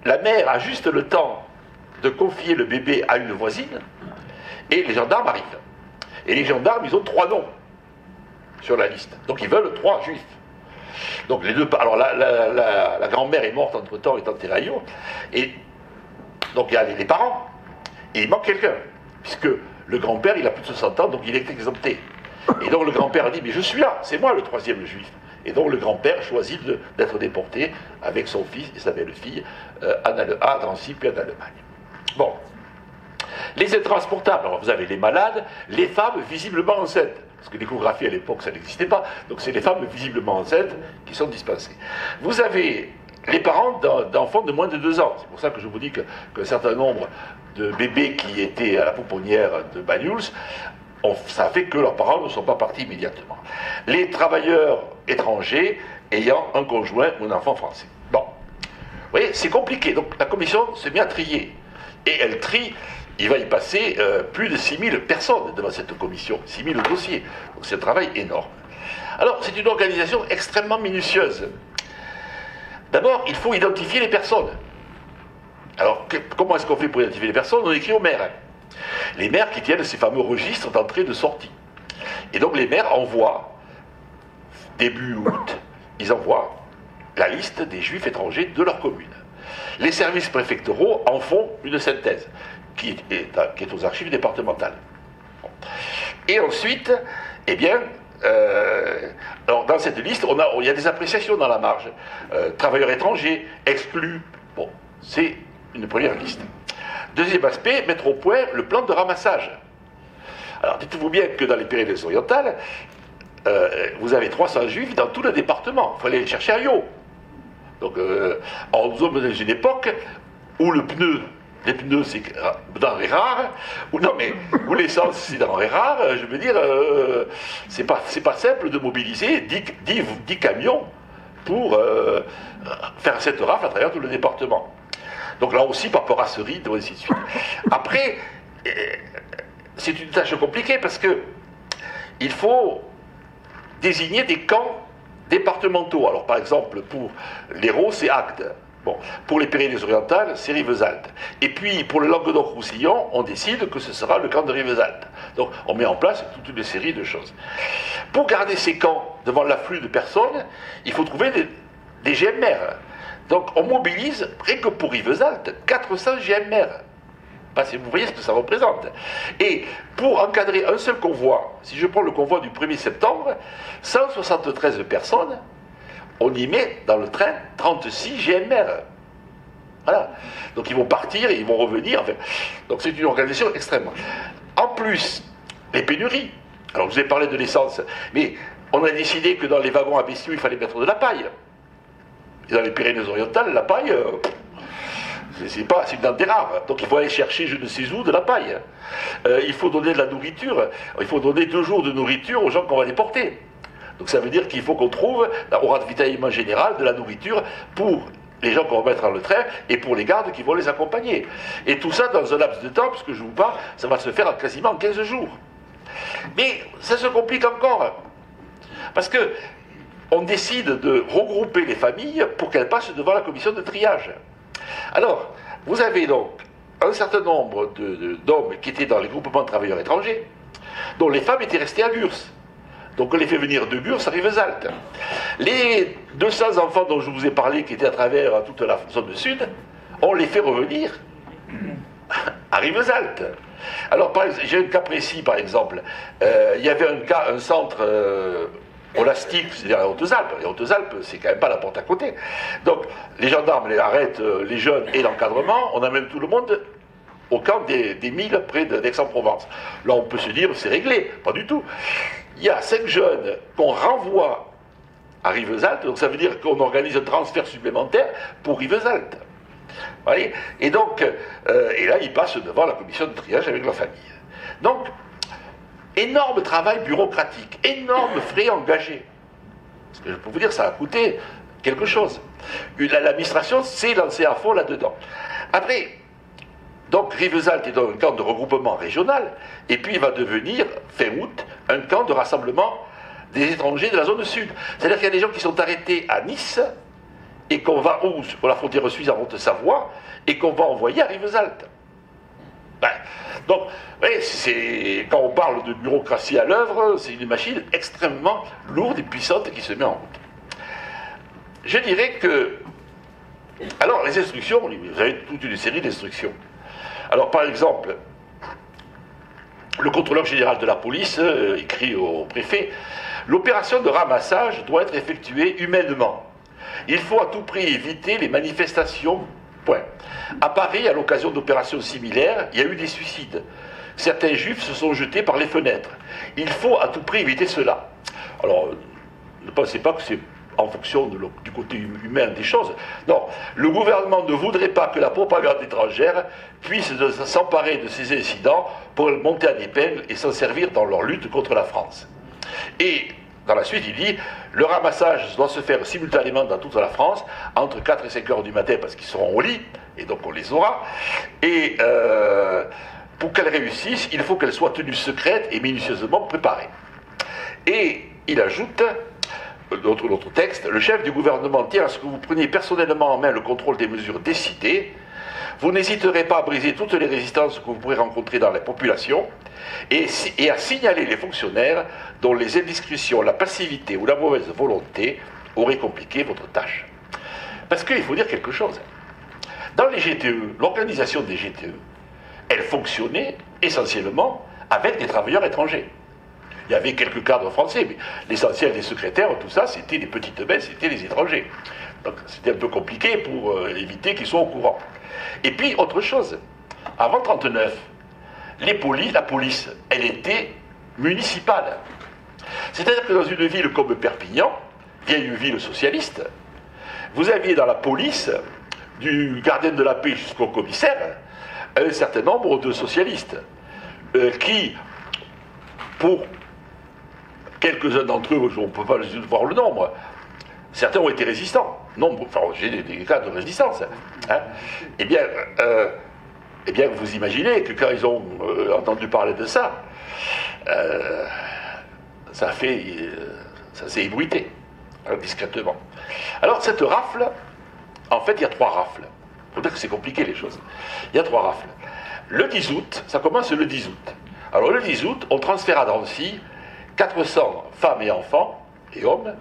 la mère a juste le temps de confier le bébé à une voisine, et les gendarmes arrivent. Et les gendarmes, ils ont 3 noms sur la liste. Donc ils veulent 3 juifs. Donc les deux... Alors la grand-mère est morte entre-temps, est enterrée à Lyon, et donc il y a les parents, et il manque quelqu'un, puisque le grand-père, il a plus de 60 ans, donc il est exempté. Et donc le grand-père dit, mais je suis là, c'est moi le 3e juif. Et donc le grand-père choisit d'être déporté avec son fils et sa belle-fille à Drancy, puis en Allemagne. Bon. Les intransportables, alors vous avez les malades, les femmes visiblement enceintes, parce que l'échographie à l'époque ça n'existait pas, donc c'est les femmes visiblement enceintes qui sont dispensées. Vous avez les parents d'enfants de moins de 2 ans, c'est pour ça que je vous dis qu'un certain nombre de bébés qui étaient à la pouponnière de Banyuls, ça fait que leurs parents ne sont pas partis immédiatement. Les travailleurs étrangers ayant un conjoint ou un enfant français. Bon, vous voyez, c'est compliqué, donc la commission se met à trier, et elle trie. Il va y passer plus de 6000 personnes devant cette commission, 6000 dossiers. Donc c'est un travail énorme. Alors, c'est une organisation extrêmement minutieuse. D'abord, il faut identifier les personnes. Alors, comment est-ce qu'on fait pour identifier les personnes? On écrit aux maires. Les maires qui tiennent ces fameux registres d'entrée et de sortie. Et donc, les maires envoient, début août, ils envoient la liste des juifs étrangers de leur commune. Les services préfectoraux en font une synthèse, qui est aux archives départementales. Et ensuite, eh bien, alors dans cette liste, il y a des appréciations dans la marge. Travailleurs étrangers, exclus. Bon, c'est une première liste. Deuxième aspect, mettre au point le plan de ramassage. Alors, dites-vous bien que dans les Pyrénées-Orientales, vous avez 300 juifs dans tout le département. Il fallait les chercher à Lyon. Donc, nous sommes dans une époque où les pneus, c'est denrée rare, ou l'essence, c'est denrée rare, je veux dire, c'est pas simple de mobiliser 10 camions pour faire cette rafle à travers tout le département. Donc là aussi, paperasserie, et ainsi de suite. Après, c'est une tâche compliquée parce que il faut désigner des camps départementaux. Alors par exemple, pour l'Hérault, c'est Agde. Bon, pour les Pyrénées-Orientales, c'est Rivesaltes. Et puis, pour le Languedoc-Roussillon, on décide que ce sera le camp de Rivesaltes. Donc, on met en place toute une série de choses. Pour garder ces camps devant l'afflux de personnes, il faut trouver des GMR. Donc, on mobilise, rien que pour Rivesaltes, 400 GMR. Vous voyez ce que ça représente. Et pour encadrer un seul convoi, si je prends le convoi du 1er septembre, 173 personnes, on y met dans le train 36 GMR. Voilà. Donc ils vont partir et ils vont revenir. Enfin, donc c'est une organisation extrême. En plus, les pénuries. Alors je vous ai parlé de l'essence, mais on a décidé que dans les wagons à bestiaux, il fallait mettre de la paille. Et dans les Pyrénées-Orientales, la paille, c'est une denrée rare. Donc il faut aller chercher je ne sais où de la paille. Il faut donner de la nourriture. Il faut donner 2 jours de nourriture aux gens qu'on va déporter. Donc ça veut dire qu'il faut qu'on trouve, au ravitaillement général, de la nourriture pour les gens qu'on va mettre dans le train et pour les gardes qui vont les accompagner. Et tout ça dans un laps de temps, puisque je vous parle, ça va se faire quasiment en 15 jours. Mais ça se complique encore. Parce que on décide de regrouper les familles pour qu'elles passent devant la commission de triage. Alors, vous avez donc un certain nombre d'hommes qui étaient dans les groupements de travailleurs étrangers, dont les femmes étaient restées à Gurs. Donc on les fait venir de Gurs à Rivesaltes. Les 200 enfants dont je vous ai parlé, qui étaient à travers toute la zone sud, on les fait revenir à Rivesaltes. Alors j'ai un cas précis, par exemple. Il y avait un centre holastique, c'est-à-dire les Hautes-Alpes. Les Hautes-Alpes, c'est quand même pas la porte à côté. Donc les gendarmes les arrêtent, les jeunes et l'encadrement, on amène tout le monde au camp des Milles, près d'Aix-en-Provence. Là, on peut se dire, c'est réglé. Pas du tout. Il y a 5 jeunes qu'on renvoie à Rivesaltes, donc ça veut dire qu'on organise un transfert supplémentaire pour Rivesaltes. Vous voyez ? Et donc, et là, ils passent devant la commission de triage avec leur famille. Donc, énorme travail bureaucratique, énorme frais engagés. Parce que je peux vous dire, ça a coûté quelque chose. L'administration s'est lancée à fond là-dedans. Après, donc Rivesaltes est dans un camp de regroupement régional, et puis il va devenir, fin août, un camp de rassemblement des étrangers de la zone sud. C'est-à-dire qu'il y a des gens qui sont arrêtés à Nice, et qu'on va, ou pour la frontière suisse en Haute-Savoie, et qu'on va envoyer à Rivesaltes. Ben, donc, ouais, quand on parle de bureaucratie à l'œuvre, c'est une machine extrêmement lourde et puissante qui se met en route. Je dirais que, alors les instructions, vous avez toute une série d'instructions. Alors par exemple, le contrôleur général de la police écrit au préfet, l'opération de ramassage doit être effectuée humainement. Il faut à tout prix éviter les manifestations. Point. À Paris, à l'occasion d'opérations similaires, il y a eu des suicides. Certains juifs se sont jetés par les fenêtres. Il faut à tout prix éviter cela. Alors, ne pensez pas que c'est en fonction du côté humain des choses. Non, le gouvernement ne voudrait pas que la propagande étrangère puisse s'emparer de ces incidents pour le monter en épingle et s'en servir dans leur lutte contre la France. Et dans la suite, il dit, le ramassage doit se faire simultanément dans toute la France, entre 4 et 5 heures du matin, parce qu'ils seront au lit, et donc on les aura. Et pour qu'elles réussissent, il faut qu'elles soient tenues secrètes et minutieusement préparées. Et il ajoute, notre texte, le chef du gouvernement tient à ce que vous preniez personnellement en main le contrôle des mesures décidées. Vous n'hésiterez pas à briser toutes les résistances que vous pourrez rencontrer dans la population et à signaler les fonctionnaires dont les indiscrétions, la passivité ou la mauvaise volonté auraient compliqué votre tâche. Parce qu'il faut dire quelque chose. Dans les GTE, l'organisation des GTE, elle fonctionnait essentiellement avec des travailleurs étrangers. Il y avait quelques cadres français, mais l'essentiel des secrétaires, tout ça, c'était des petites mains, c'était les étrangers. Donc c'était un peu compliqué pour éviter qu'ils soient au courant. Et puis, autre chose, avant 1939, la police, elle était municipale. C'est-à-dire que dans une ville comme Perpignan, vieille ville socialiste, vous aviez dans la police, du gardien de la paix jusqu'au commissaire, un certain nombre de socialistes, qui, pour quelques-uns d'entre eux, on ne peut pas voir le nombre, certains ont été résistants. Enfin, j'ai des cas de résistance. Hein. Eh bien, vous imaginez que quand ils ont entendu parler de ça, ça s'est ébruité, hein, discrètement. Alors, cette rafle, en fait, il y a 3 rafles. Il faut dire que c'est compliqué, les choses. Il y a 3 rafles. Le 10 août, ça commence le 10 août. Alors, le 10 août, on transfère à Drancy 400 femmes et enfants, et hommes,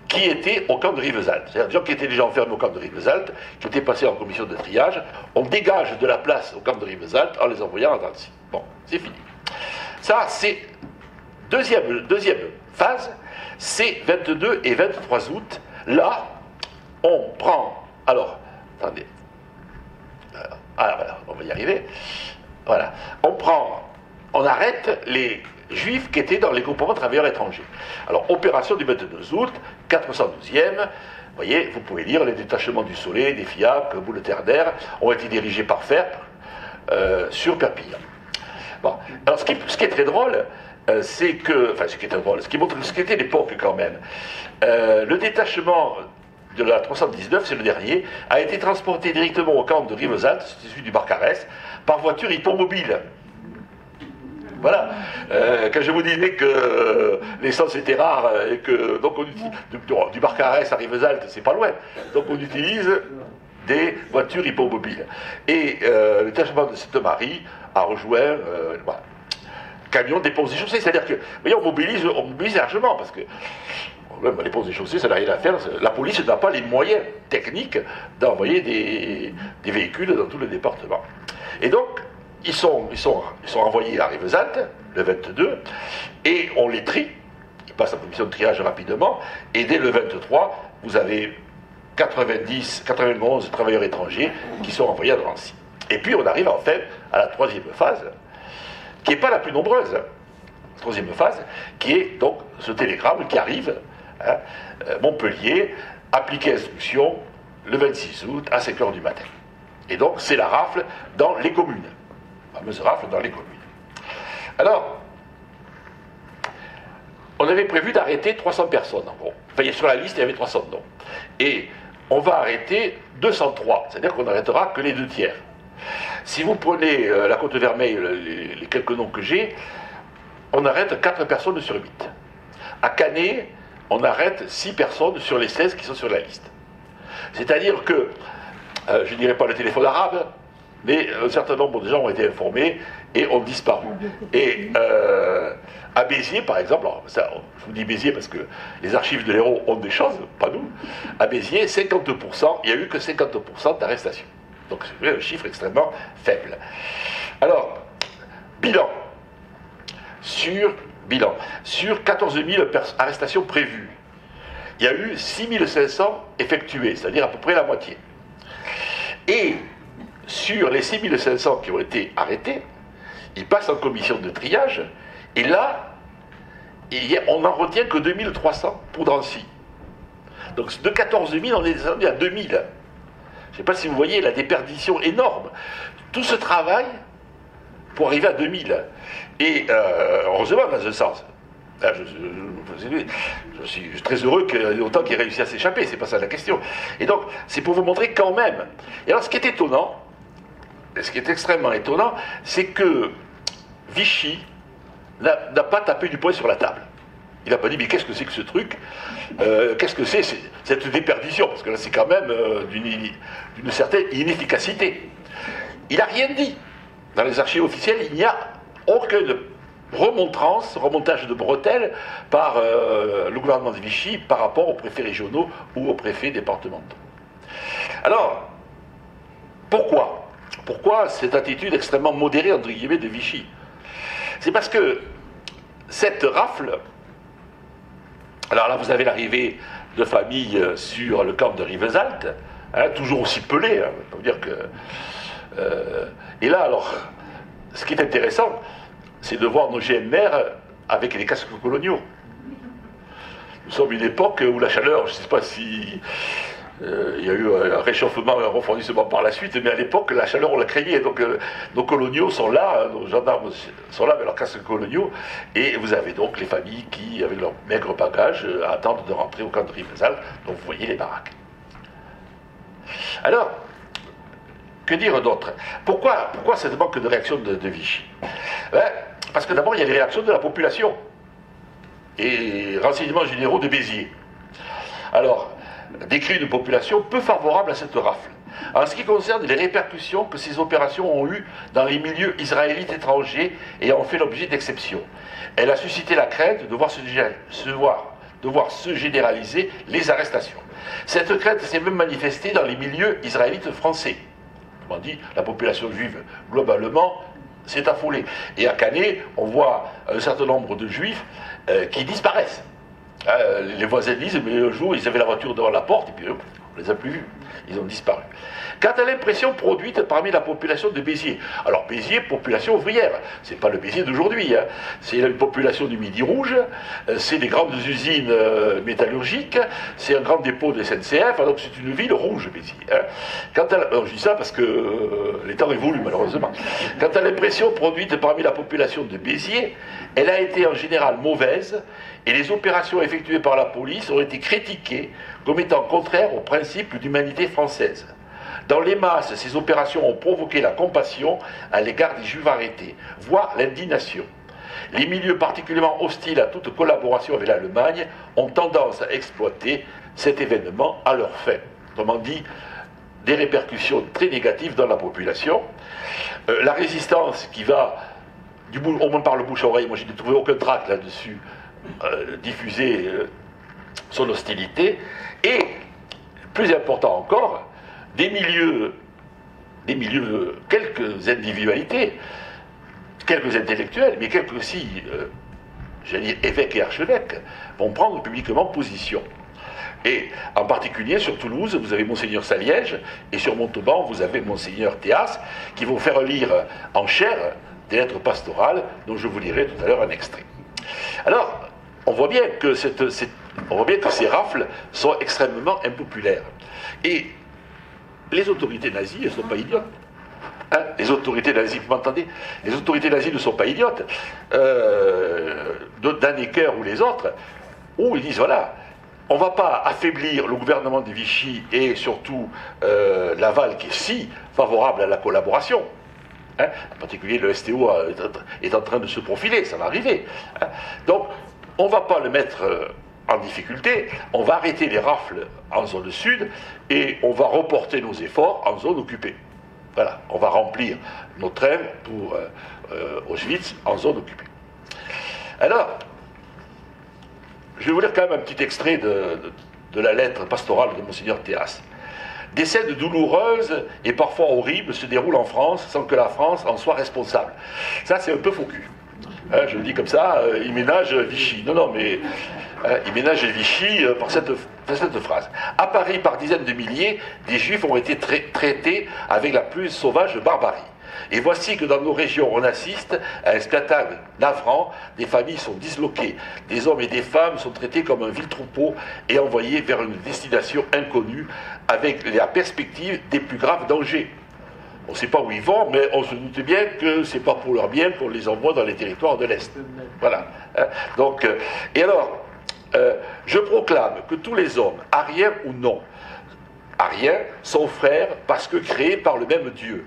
qui étaient au camp de Rivesaltes. C'est-à-dire des gens qui étaient déjà enfermés au camp de Rivesaltes, qui étaient passés en commission de triage. On dégage de la place au camp de Rivesaltes en les envoyant à Drancy. Bon, c'est fini. Ça, c'est deuxième phase, c'est 22 et 23 août. Là, on prend... Alors, attendez. Voilà, on va y arriver. Voilà. On arrête les juifs qui étaient dans les groupements de travailleurs étrangers. Alors, opération du 22 août, 412e, vous voyez, vous pouvez lire les détachements du Soleil, des FIAC, Boule Terre ont été dirigés par Ferp sur Perpignan. Bon, alors ce qui est très drôle, c'est que, enfin ce qui est très drôle, ce qui montre ce qu'était l'époque quand même, le détachement de la 319, c'est le dernier, a été transporté directement au camp de Rivesaltes, c'est celui du Barcarès, par voiture hippomobile. Voilà. Quand je vous disais que l'essence était rare et que donc on utilise du Barcarès à Rivesaltes, c'est pas loin. Donc on utilise des voitures hippomobiles. Et le détachement de Sainte-Marie a rejoint voilà, camion des ponts et chaussées. C'est-à-dire que, vous voyez, on mobilise largement, parce que même les ponts et chaussées, ça n'a rien à faire. La police n'a pas les moyens techniques d'envoyer des véhicules dans tout le département. Et donc, ils sont envoyés à Rivesaltes, le 22, et on les trie. Ils passent en commission de triage rapidement, et dès le 23, vous avez 91 travailleurs étrangers qui sont envoyés à Drancy. Et puis on arrive en fait à la troisième phase, qui n'est pas la plus nombreuse. La troisième phase, qui est donc ce télégramme qui arrive, hein, Montpellier, appliqué instruction le 26 août à 5 h du matin. Et donc c'est la rafle dans les communes. La fameuse rafle dans les communes. Alors, on avait prévu d'arrêter 300 personnes en gros. Enfin, sur la liste, il y avait 300 noms. Et on va arrêter 203, c'est-à-dire qu'on n'arrêtera que les 2 tiers. Si vous prenez la Côte-Vermeille, les quelques noms que j'ai, on arrête 4 personnes sur 8. À Canet, on arrête 6 personnes sur les 16 qui sont sur la liste. C'est-à-dire que, je ne dirais pas le téléphone arabe, mais un certain nombre de gens ont été informés et ont disparu. Et à Béziers, par exemple, alors ça, je vous dis Béziers parce que les archives de l'Hérault ont des choses, pas nous. À Béziers, 50%, il n'y a eu que 50% d'arrestations. Donc c'est un chiffre extrêmement faible. Alors, bilan. Sur 14 000 arrestations prévues, il y a eu 6 500 effectuées, c'est-à-dire à peu près la moitié. Et sur les 6 500 qui ont été arrêtés, ils passent en commission de triage, et là, on n'en retient que 2300 pour Drancy. Donc de 14 000, on est descendu à 2000. Je ne sais pas si vous voyez la déperdition énorme. Tout ce travail pour arriver à 2000. Et heureusement, dans ce sens. Là, je suis très heureux qu'il y ait autant qui aient réussi à s'échapper, c'est pas ça la question. Et donc, c'est pour vous montrer quand même. Et alors, ce qui est étonnant, ce qui est extrêmement étonnant, c'est que Vichy n'a pas tapé du poing sur la table. Il n'a pas dit, mais qu'est-ce que c'est que ce truc, qu'est-ce que c'est cette déperdition? Parce que là, c'est quand même d'une certaine inefficacité. Il n'a rien dit. Dans les archives officielles, il n'y a aucune remontage de bretelles par le gouvernement de Vichy par rapport aux préfets régionaux ou aux préfets départementaux. Alors, pourquoi cette attitude extrêmement modérée, entre guillemets, de Vichy? C'est parce que cette rafle, alors là vous avez l'arrivée de familles sur le camp de Rivesaltes, hein, toujours aussi pelées, hein, on peut dire que... et là alors, ce qui est intéressant, c'est de voir nos GNR avec les casques coloniaux. Nous sommes une époque où la chaleur, je ne sais pas si il y a eu un réchauffement, un refroidissement par la suite, mais à l'époque, la chaleur, on la craignait. Donc nos coloniaux sont là, nos gendarmes sont là avec leurs casques coloniaux, et vous avez donc les familles qui, avec leurs maigres bagages, attendent de rentrer au camp de Rivesaltes, donc vous voyez les baraques. Alors, que dire d'autre? Pourquoi cette manque de réaction de Vichy? Parce que d'abord, il y a les réactions de la population et renseignements généraux de Béziers. Alors, décrit une population peu favorable à cette rafle. En ce qui concerne les répercussions que ces opérations ont eues dans les milieux israélites étrangers et ont fait l'objet d'exceptions, elle a suscité la crainte de voir se généraliser les arrestations. Cette crainte s'est même manifestée dans les milieux israélites français. Autrement dit, la population juive, globalement, s'est affolée. Et à Canet, on voit un certain nombre de juifs qui disparaissent. Les voisins disent, mais un jour, ils avaient la voiture devant la porte, et puis on ne les a plus vus. Ils ont disparu. Quant à l'impression produite parmi la population de Béziers, alors Béziers, population ouvrière, c'est pas le Béziers d'aujourd'hui, hein. C'est une population du Midi Rouge, c'est des grandes usines métallurgiques, c'est un grand dépôt de SNCF, donc c'est une ville rouge, Béziers. Hein. Alors, je dis ça parce que les temps évoluent malheureusement. Quant à l'impression produite parmi la population de Béziers, elle a été en général mauvaise, et les opérations effectuées par la police ont été critiquées comme étant contraires aux principes d'humanité française. Dans les masses, ces opérations ont provoqué la compassion à l'égard des juifs arrêtés, voire l'indignation. Les milieux particulièrement hostiles à toute collaboration avec l'Allemagne ont tendance à exploiter cet événement à leur fin. Autrement dit, des répercussions très négatives dans la population. La résistance qui va, au moins par le bouche-oreille, moi je n'ai trouvé aucun tract là-dessus, diffuser son hostilité, et, plus important encore, des milieux, quelques individualités, quelques intellectuels, mais quelques aussi, j'allais dire, évêques et archevêques, vont prendre publiquement position. Et en particulier sur Toulouse, vous avez Monseigneur Saliège, et sur Montauban, vous avez Monseigneur Théas, qui vont faire lire en chair des lettres pastorales, dont je vous lirai tout à l'heure un extrait. Alors, on voit bien que ces rafles sont extrêmement impopulaires. Et les autorités nazies, elles ne sont pas idiotes. Hein, les autorités nazies, vous m'entendez? Les autorités nazies ne sont pas idiotes. Dannecker ou les autres, où ils disent, voilà, on ne va pas affaiblir le gouvernement de Vichy et surtout Laval qui est si favorable à la collaboration. Hein, en particulier le STO est en train de se profiler, ça va arriver. Hein. Donc on ne va pas le mettre en difficulté, on va arrêter les rafles en zone sud et on va reporter nos efforts en zone occupée. Voilà, on va remplir nos trains pour Auschwitz en zone occupée. Alors, je vais vous lire quand même un petit extrait de la lettre pastorale de Monseigneur Théas. Des scènes douloureuses et parfois horribles se déroulent en France sans que la France en soit responsable. Ça, c'est un peu faux cul. Hein, je le dis comme ça, il ménage Vichy. Non, mais il ménage Vichy par cette phrase. À Paris, par dizaines de milliers, des Juifs ont été traités avec la plus sauvage barbarie. Et voici que dans nos régions, on assiste à un spectacle navrant, des familles sont disloquées, des hommes et des femmes sont traités comme un vil troupeau et envoyés vers une destination inconnue avec la perspective des plus graves dangers. On ne sait pas où ils vont, mais on se doute bien que ce n'est pas pour leur bien qu'on les envoie dans les territoires de l'Est. Voilà. Donc, et alors, je proclame que tous les hommes, ariens ou non, ariens, sont frères parce que créés par le même Dieu.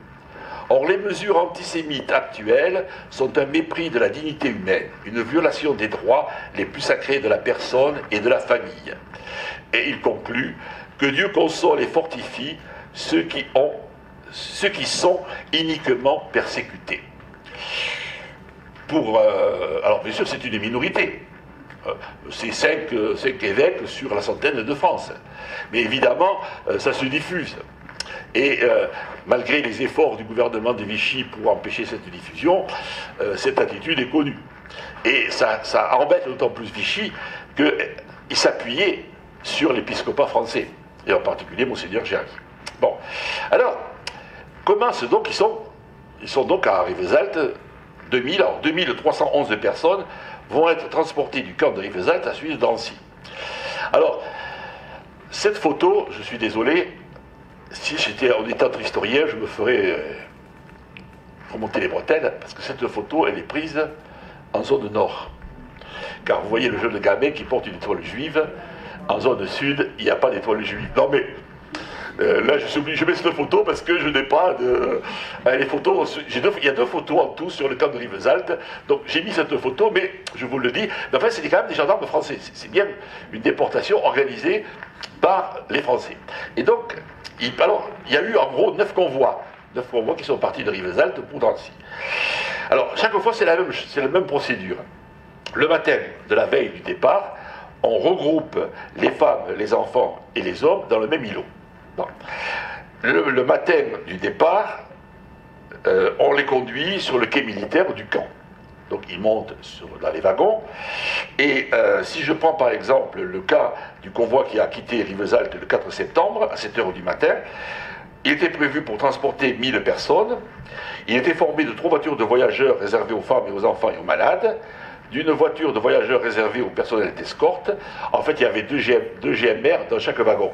Or, les mesures antisémites actuelles sont un mépris de la dignité humaine, une violation des droits les plus sacrés de la personne et de la famille. Et il conclut que Dieu console et fortifie ceux qui sont iniquement persécutés. Alors, bien sûr, c'est une minorité. C'est 5 évêques sur la centaine de France. Mais évidemment, ça se diffuse. Et malgré les efforts du gouvernement de Vichy pour empêcher cette diffusion, cette attitude est connue. Et ça embête d'autant plus Vichy qu'il s'appuyait sur l'épiscopat français, et en particulier Monseigneur Géry. Bon, alors, commence donc, ils sont donc à Rivesaltes, 2311 personnes vont être transportées du camp de Rivesaltes à celui de Drancy. Alors, cette photo, je suis désolé, si j'étais en état historien, je me ferais remonter les bretelles, parce que cette photo, elle est prise en zone nord. Car vous voyez le jeune gamin qui porte une étoile juive, en zone sud, il n'y a pas d'étoile juive. Non mais, là je suis obligé, je mets cette photo parce que je n'ai pas de... les photos, il y a 2 photos en tout sur le camp de Rivesaltes, donc j'ai mis cette photo, mais je vous le dis, mais enfin c'était quand même des gendarmes français, c'est bien une déportation organisée par les Français. Et donc, il y a eu en gros 9 convois qui sont partis de Rivesaltes pour Drancy. Alors, chaque fois, c'est la même procédure. Le matin de la veille du départ, on regroupe les femmes, les enfants et les hommes dans le même îlot. Bon. Le matin du départ, on les conduit sur le quai militaire du camp. Donc ils montent dans les wagons. Et si je prends par exemple le cas du convoi qui a quitté Rivesaltes le 4 septembre à 7h du matin, il était prévu pour transporter 1000 personnes. Il était formé de 3 voitures de voyageurs réservées aux femmes et aux enfants et aux malades, d'une voiture de voyageurs réservée au personnel d'escorte. En fait, il y avait 2 GMR dans chaque wagon,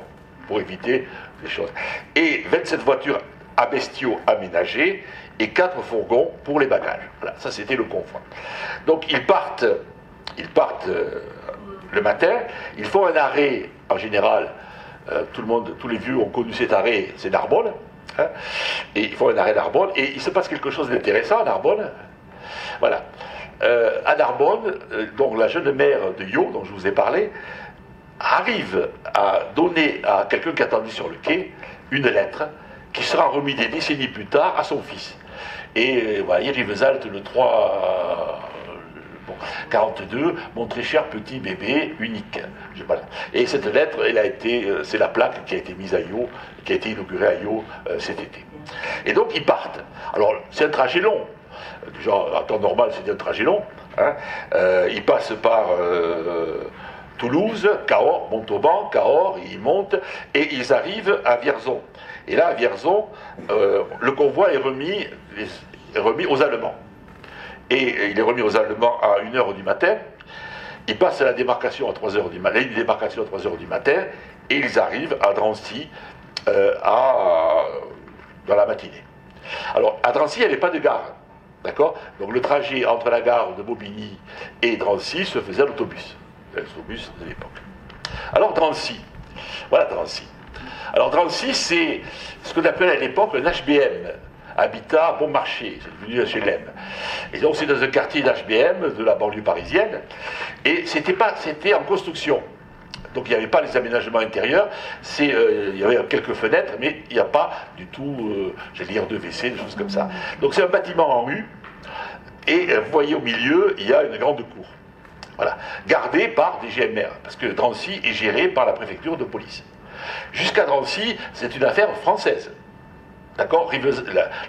pour éviter les choses. Et 27 voitures à bestiaux aménagées, et 4 fourgons pour les bagages. Voilà, ça c'était le convoi. Donc ils partent le matin, ils font un arrêt, en général, tous les vieux ont connu cet arrêt, c'est Narbonne, hein, et ils font un arrêt à Narbonne, et il se passe quelque chose d'intéressant à Narbonne. Voilà. À Narbonne, donc la jeune mère de Yo, dont je vous ai parlé, arrive à donner à quelqu'un qui attendait sur le quai une lettre qui sera remise des décennies plus tard à son fils. Et voilà, Rivesaltes, le 3 42, mon très cher petit bébé unique. Voilà. Et cette lettre, elle a été, c'est la plaque qui a été mise à Yau, qui a été inaugurée à Yau cet été. Et donc ils partent. Alors c'est un trajet long. Déjà, en temps normal, c'est un trajet long. Hein. Ils passent par Toulouse, Cahors, Montauban, Cahors, ils montent et ils arrivent à Vierzon. Et là, à Vierzon, le convoi est remis aux Allemands. Et il est remis aux Allemands à 1h du matin. Ils passent à la démarcation à 3h du matin, une démarcation à 3h du matin, et ils arrivent à Drancy dans la matinée. Alors, à Drancy, il n'y avait pas de gare. D'accord ? Donc le trajet entre la gare de Bobigny et Drancy se faisait à l'autobus. L'autobus de l'époque. Alors Drancy. Voilà Drancy. Alors Drancy, c'est ce qu'on appelait à l'époque un HBM. Habitat bon marché, c'est devenu HLM. Et donc c'est dans un quartier d'HBM de la banlieue parisienne, et c'était en construction. Donc il n'y avait pas les aménagements intérieurs, il y avait quelques fenêtres, mais il n'y a pas du tout, j'allais dire, de WC, des choses comme ça. Donc c'est un bâtiment en rue, et vous voyez au milieu, il y a une grande cour. Voilà, gardée par des GMR, parce que Drancy est géré par la préfecture de police. Jusqu'à Drancy, c'est une affaire française. D'accord,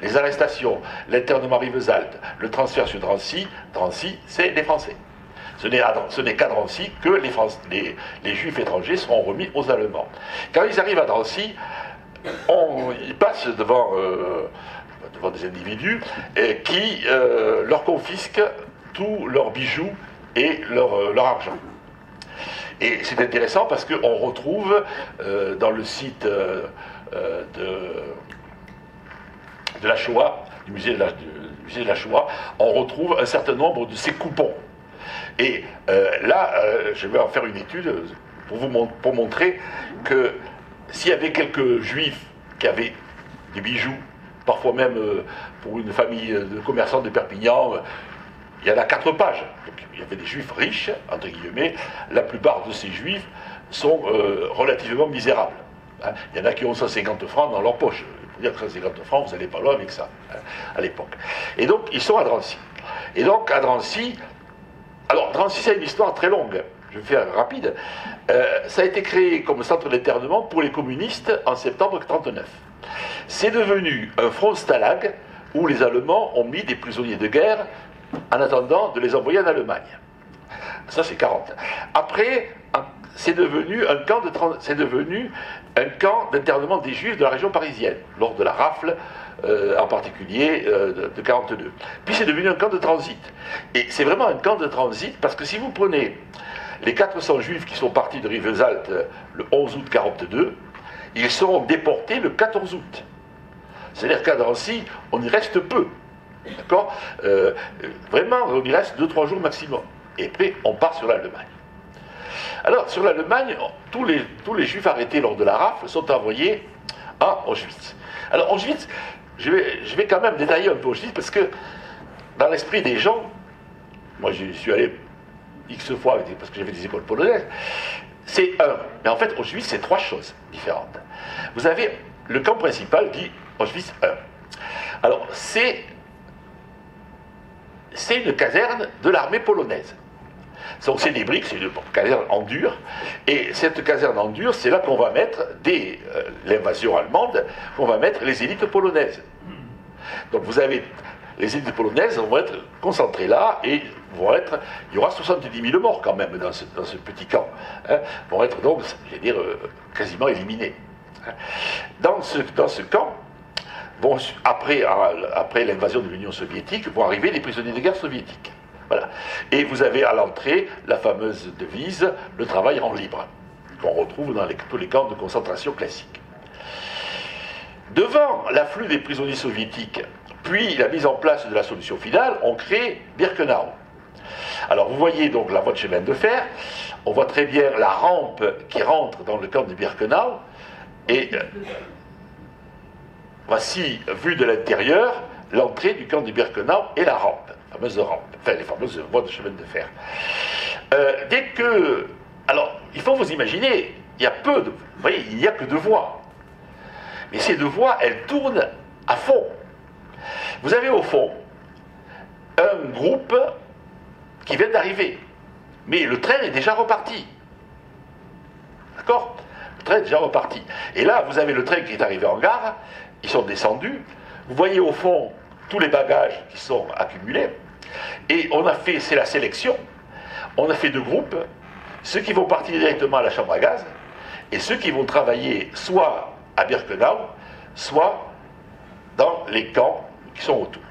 les arrestations, l'internement Rivesaltes, le transfert sur Drancy, c'est les Français. Ce n'est qu'à Drancy que les Juifs étrangers seront remis aux Allemands. Quand ils arrivent à Drancy, ils passent devant des individus qui leur confisquent tous leurs bijoux et leur argent. Et c'est intéressant parce qu'on retrouve dans le site de la Shoah, du musée de la Shoah, on retrouve un certain nombre de ces coupons. Et là, je vais en faire une étude pour montrer que s'il y avait quelques juifs qui avaient des bijoux, parfois même pour une famille de commerçants de Perpignan, il y en a 4 pages. Donc, il y avait des juifs riches, entre guillemets. La plupart de ces juifs sont relativement misérables. Hein. Il y en a qui ont 150 francs dans leur poche. Dire que 150 francs, vous n'allez pas loin avec ça, hein, à l'époque. Et donc, ils sont à Drancy. Et donc, à Drancy, alors, Drancy, c'est une histoire très longue, je vais faire rapide. Ça a été créé comme centre d'internement pour les communistes en septembre 1939. C'est devenu un front stalag où les Allemands ont mis des prisonniers de guerre en attendant de les envoyer en Allemagne. Ça, c'est 40. Après, c'est devenu un camp d'internement des Juifs de la région parisienne, lors de la rafle, en particulier de 42. Puis c'est devenu un camp de transit. Et c'est vraiment un camp de transit, parce que si vous prenez les 400 Juifs qui sont partis de Rivesaltes le 11 août 42, ils seront déportés le 14 août. C'est-à-dire qu'à Drancy, on y reste peu. D'accord ? Vraiment, on y reste 2-3 jours maximum. Et après, on part sur l'Allemagne. Alors, sur l'Allemagne, tous les Juifs arrêtés lors de la rafle sont envoyés à Auschwitz. Alors, Auschwitz, je vais quand même détailler un peu Auschwitz, parce que dans l'esprit des gens, moi j'y suis allé X fois parce que j'avais des écoles polonaises, c'est mais en fait, Auschwitz, c'est 3 choses différentes. Vous avez le camp principal dit Auschwitz 1. Alors, c'est une caserne de l'armée polonaise. Donc c'est des briques, c'est une caserne en dur, et cette caserne en dur, c'est là qu'on va mettre, dès l'invasion allemande, qu'on va mettre les élites polonaises. Donc vous avez, les élites polonaises vont être concentrées là, et il y aura 70 000 morts quand même dans ce petit camp, hein, vont être donc, je vais dire, quasiment éliminés. Dans ce camp, après l'invasion de l'Union soviétique, vont arriver les prisonniers de guerre soviétiques. Voilà. Et vous avez à l'entrée la fameuse devise « le travail rend libre », qu'on retrouve dans tous les camps de concentration classiques. Devant l'afflux des prisonniers soviétiques, puis la mise en place de la solution finale, on crée Birkenau. Alors vous voyez donc la voie de chemin de fer, on voit très bien la rampe qui rentre dans le camp de Birkenau, et voici, vue de l'intérieur, l'entrée du camp de Birkenau et la rampe. Fameuse rampe, enfin les fameuses voies de chemin de fer. Alors, il faut vous imaginer, il y a il n'y a que 2 voies. Mais ces deux voies, elles tournent à fond. Vous avez au fond un groupe qui vient d'arriver, mais le train est déjà reparti. D'accord? Le train est déjà reparti. Et là, vous avez le train qui est arrivé en gare, ils sont descendus, vous voyez au fond tous les bagages qui sont accumulés, et on a fait, c'est la sélection, on a fait deux groupes, ceux qui vont partir directement à la chambre à gaz, et ceux qui vont travailler soit à Birkenau, soit dans les camps qui sont autour.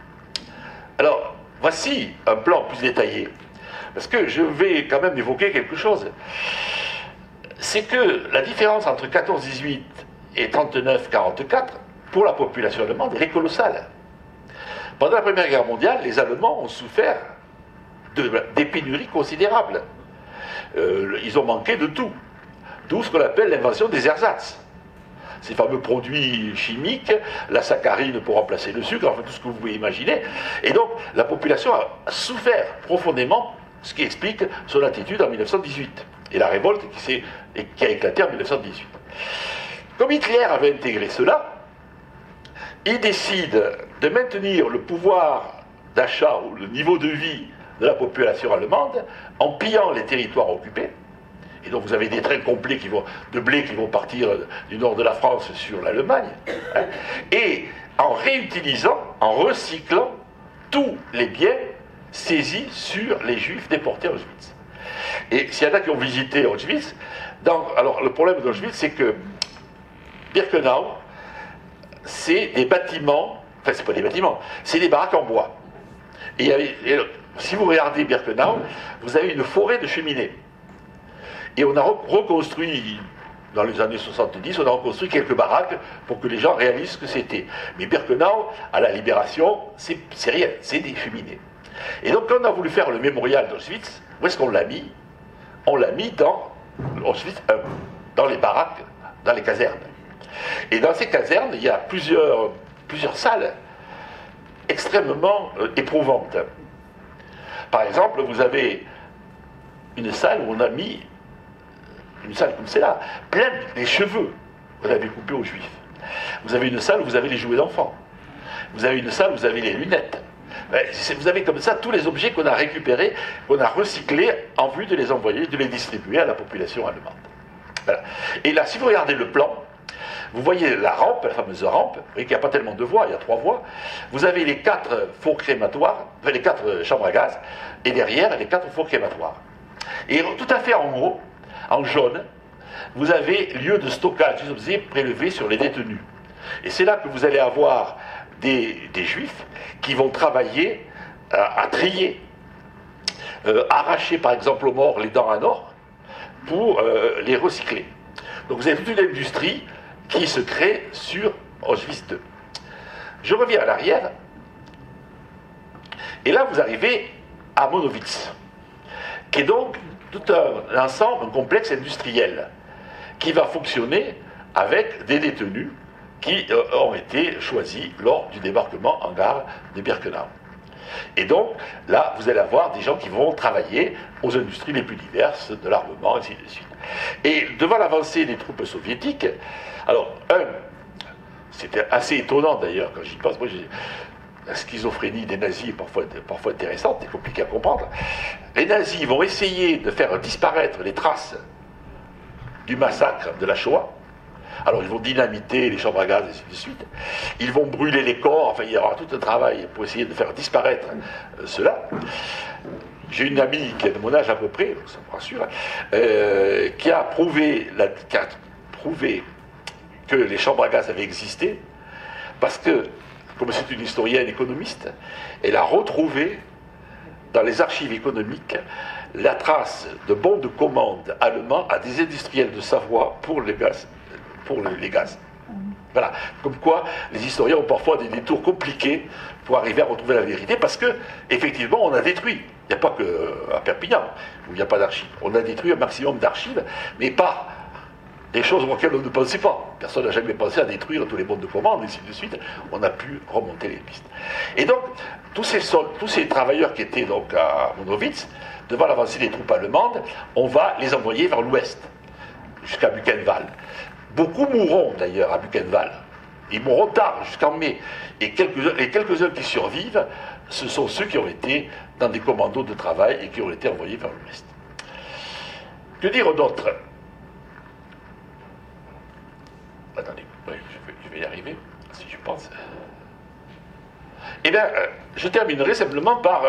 Alors, voici un plan plus détaillé, parce que je vais quand même évoquer quelque chose. C'est que la différence entre 14-18 et 39-44, pour la population allemande, elle est colossale. Pendant la Première Guerre mondiale, les Allemands ont souffert des pénuries considérables. Ils ont manqué de tout. D'où ce qu'on appelle l'invention des ersatz. Ces fameux produits chimiques, la saccharine pour remplacer le sucre, enfin tout ce que vous pouvez imaginer. Et donc, la population a souffert profondément, ce qui explique son attitude en 1918. Et la révolte qui a éclaté en 1918. Comme Hitler avait intégré cela, il décide de maintenir le pouvoir d'achat ou le niveau de vie de la population allemande en pillant les territoires occupés. Et donc vous avez des trains complets de blé qui vont partir du nord de la France sur l'Allemagne, hein, et en réutilisant, en recyclant tous les biens saisis sur les Juifs déportés à Auschwitz. Et s'il y en a qui ont visité Auschwitz, alors le problème d'Auschwitz, c'est que Birkenau, c'est des bâtiments, enfin c'est pas des bâtiments, c'est des baraques en bois. Et si vous regardez Birkenau, vous avez une forêt de cheminées. Et on a reconstruit, dans les années 70, on a reconstruit quelques baraques pour que les gens réalisent ce que c'était. Mais Birkenau, à la Libération, c'est rien, c'est des cheminées. Et donc quand on a voulu faire le mémorial d'Auschwitz, où est-ce qu'on l'a mis? On l'a mis dans Auschwitz 1, dans les baraques, dans les casernes. Et dans ces casernes, il y a plusieurs salles extrêmement éprouvantes. Par exemple, vous avez une salle où on a mis, une salle comme celle-là, plein des cheveux qu'on avait coupés aux Juifs. Vous avez une salle où vous avez les jouets d'enfants. Vous avez une salle où vous avez les lunettes. Vous avez comme ça tous les objets qu'on a récupérés, qu'on a recyclés en vue de les envoyer, de les distribuer à la population allemande. Voilà. Et là, si vous regardez le plan, vous voyez la rampe, la fameuse rampe, vous voyez qu'il n'y a pas tellement de voies, il y a 3 voies. Vous avez les 4 fours crématoires, enfin les 4 chambres à gaz, et derrière, les 4 fours crématoires. Et tout à fait en haut, en jaune, vous avez lieu de stockage des objets prélevés sur les détenus. Et c'est là que vous allez avoir des Juifs qui vont travailler à trier, arracher par exemple aux morts les dents à or pour les recycler. Donc vous avez toute une industrie qui se crée sur Auschwitz II. Je reviens à l'arrière, et là vous arrivez à Monowitz, qui est donc tout un ensemble, un complexe industriel, qui va fonctionner avec des détenus qui ont été choisis lors du débarquement en gare de Birkenau. Et donc, là, vous allez avoir des gens qui vont travailler aux industries les plus diverses, de l'armement, ainsi de suite. Et devant l'avancée des troupes soviétiques, alors, c'était assez étonnant d'ailleurs, quand j'y pense, moi, la schizophrénie des nazis est parfois intéressante et compliquée à comprendre. Les nazis vont essayer de faire disparaître les traces du massacre de la Shoah. Alors ils vont dynamiter les chambres à gaz et ainsi de suite. Ils vont brûler les corps, enfin il y aura tout un travail pour essayer de faire disparaître cela. J'ai une amie qui a de mon âge à peu près, ça me rassure, qui a prouvé que les chambres à gaz avaient existé, parce que, comme c'est une historienne économiste, elle a retrouvé dans les archives économiques la trace de bons de commande allemands à des industriels de Savoie pour les gaz. Voilà. Comme quoi, les historiens ont parfois des détours compliqués pour arriver à retrouver la vérité, parce que, effectivement, on a détruit. Il n'y a pas qu'à Perpignan, où il n'y a pas d'archives. On a détruit un maximum d'archives, mais pas des choses auxquelles on ne pensait pas. Personne n'a jamais pensé à détruire tous les bons de commande, et ainsi de suite. On a pu remonter les pistes. Et donc, tous ces travailleurs qui étaient donc à Monowitz, devant l'avancée des troupes allemandes, on va les envoyer vers l'ouest, jusqu'à Buchenwald. Beaucoup mourront d'ailleurs à Buchenwald. Ils mourront tard, jusqu'en mai. Et quelques-uns qui survivent, ce sont ceux qui ont été dans des commandos de travail et qui ont été envoyés vers l'Ouest. Que dire d'autre? Attendez, oui, je vais y arriver, si je pense. Eh bien, je terminerai simplement par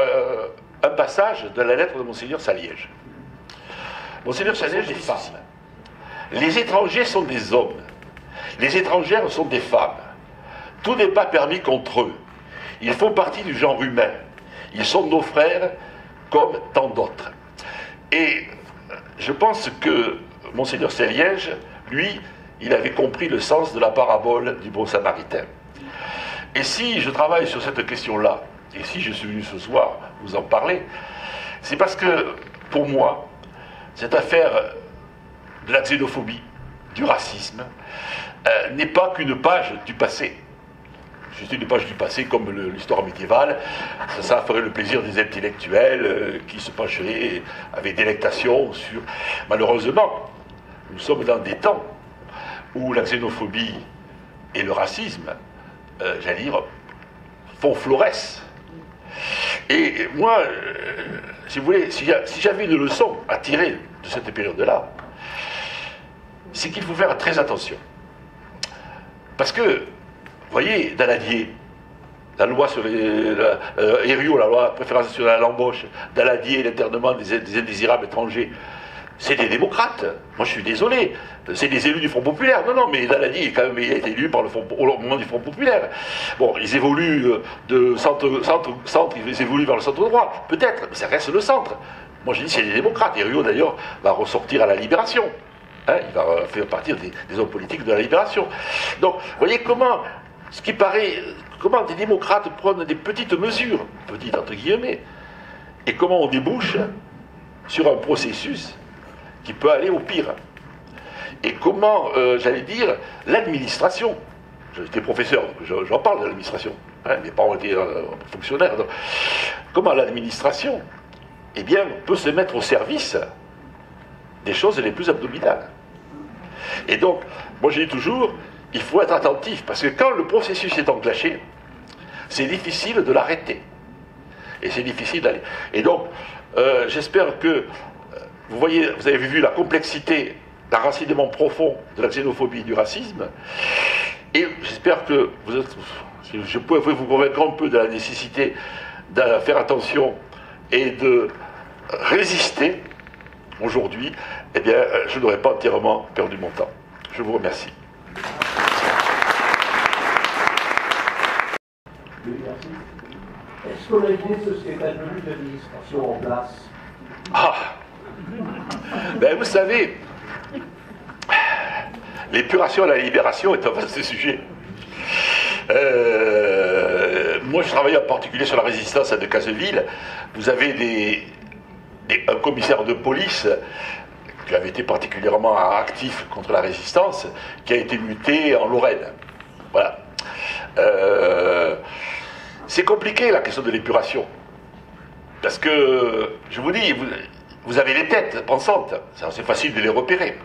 un passage de la lettre de Monseigneur Saliège. Monseigneur Saliège dit femmes. Les étrangers sont des hommes. Les étrangères sont des femmes. Tout n'est pas permis contre eux. Ils font partie du genre humain. Ils sont nos frères comme tant d'autres. Et je pense que Monseigneur Saliège, lui, il avait compris le sens de la parabole du bon samaritain. Et si je travaille sur cette question-là, et si je suis venu ce soir vous en parler, c'est parce que, pour moi, cette affaire de la xénophobie, du racisme, n'est pas qu'une page du passé. Juste une page du passé comme l'histoire médiévale, ça ferait le plaisir des intellectuels qui se pencheraient avec délectation sur... Malheureusement, nous sommes dans des temps où la xénophobie et le racisme, j'allais dire, font florès. Et moi, si vous voulez, si j'avais une leçon à tirer de cette période-là, c'est qu'il faut faire très attention. Parce que, vous voyez, Daladier, la loi sur Herriot, la loi préférence nationale à l'embauche, Daladier, l'internement des indésirables étrangers, c'est des démocrates. Moi, je suis désolé. C'est des élus du Front Populaire. Non, non, mais Daladier, quand même, il a été élu par au moment du Front Populaire. Bon, ils évoluent de centre, ils évoluent vers le centre droit. Peut-être, mais ça reste le centre. Moi, je dis c'est des démocrates. Herriot, d'ailleurs, va ressortir à la Libération. Hein, il va faire partie des hommes politiques de la Libération. Donc, vous voyez comment, ce qui paraît, comment des démocrates prennent des petites mesures, petites entre guillemets, et comment on débouche sur un processus qui peut aller au pire. Et comment, j'allais dire, l'administration, j'étais professeur, donc j'en parle de l'administration, hein, mes parents étaient fonctionnaires, donc, comment l'administration, eh bien, peut se mettre au service des choses les plus abdominales. Et donc, moi je dis toujours, il faut être attentif, parce que quand le processus est enclenché, c'est difficile de l'arrêter. Et c'est difficile d'aller. Et donc, j'espère que vous voyez, vous avez vu la complexité, l'enracinement profond de la xénophobie et du racisme, et j'espère que je peux vous convaincre un peu de la nécessité de faire attention et de résister. Aujourd'hui, eh bien, je n'aurais pas entièrement perdu mon temps. Je vous remercie. Est-ce qu'on a idée de ce qu'est advenu de l'administration en place? Ah, ben vous savez, l'épuration et la libération est un vaste sujet. Moi, je travaille en particulier sur la résistance à de Casseville. Vous avez un commissaire de police qui avait été particulièrement actif contre la résistance, qui a été muté en Lorraine. Voilà. C'est compliqué la question de l'épuration. Parce que, je vous dis, vous avez les têtes pensantes, c'est facile de les repérer.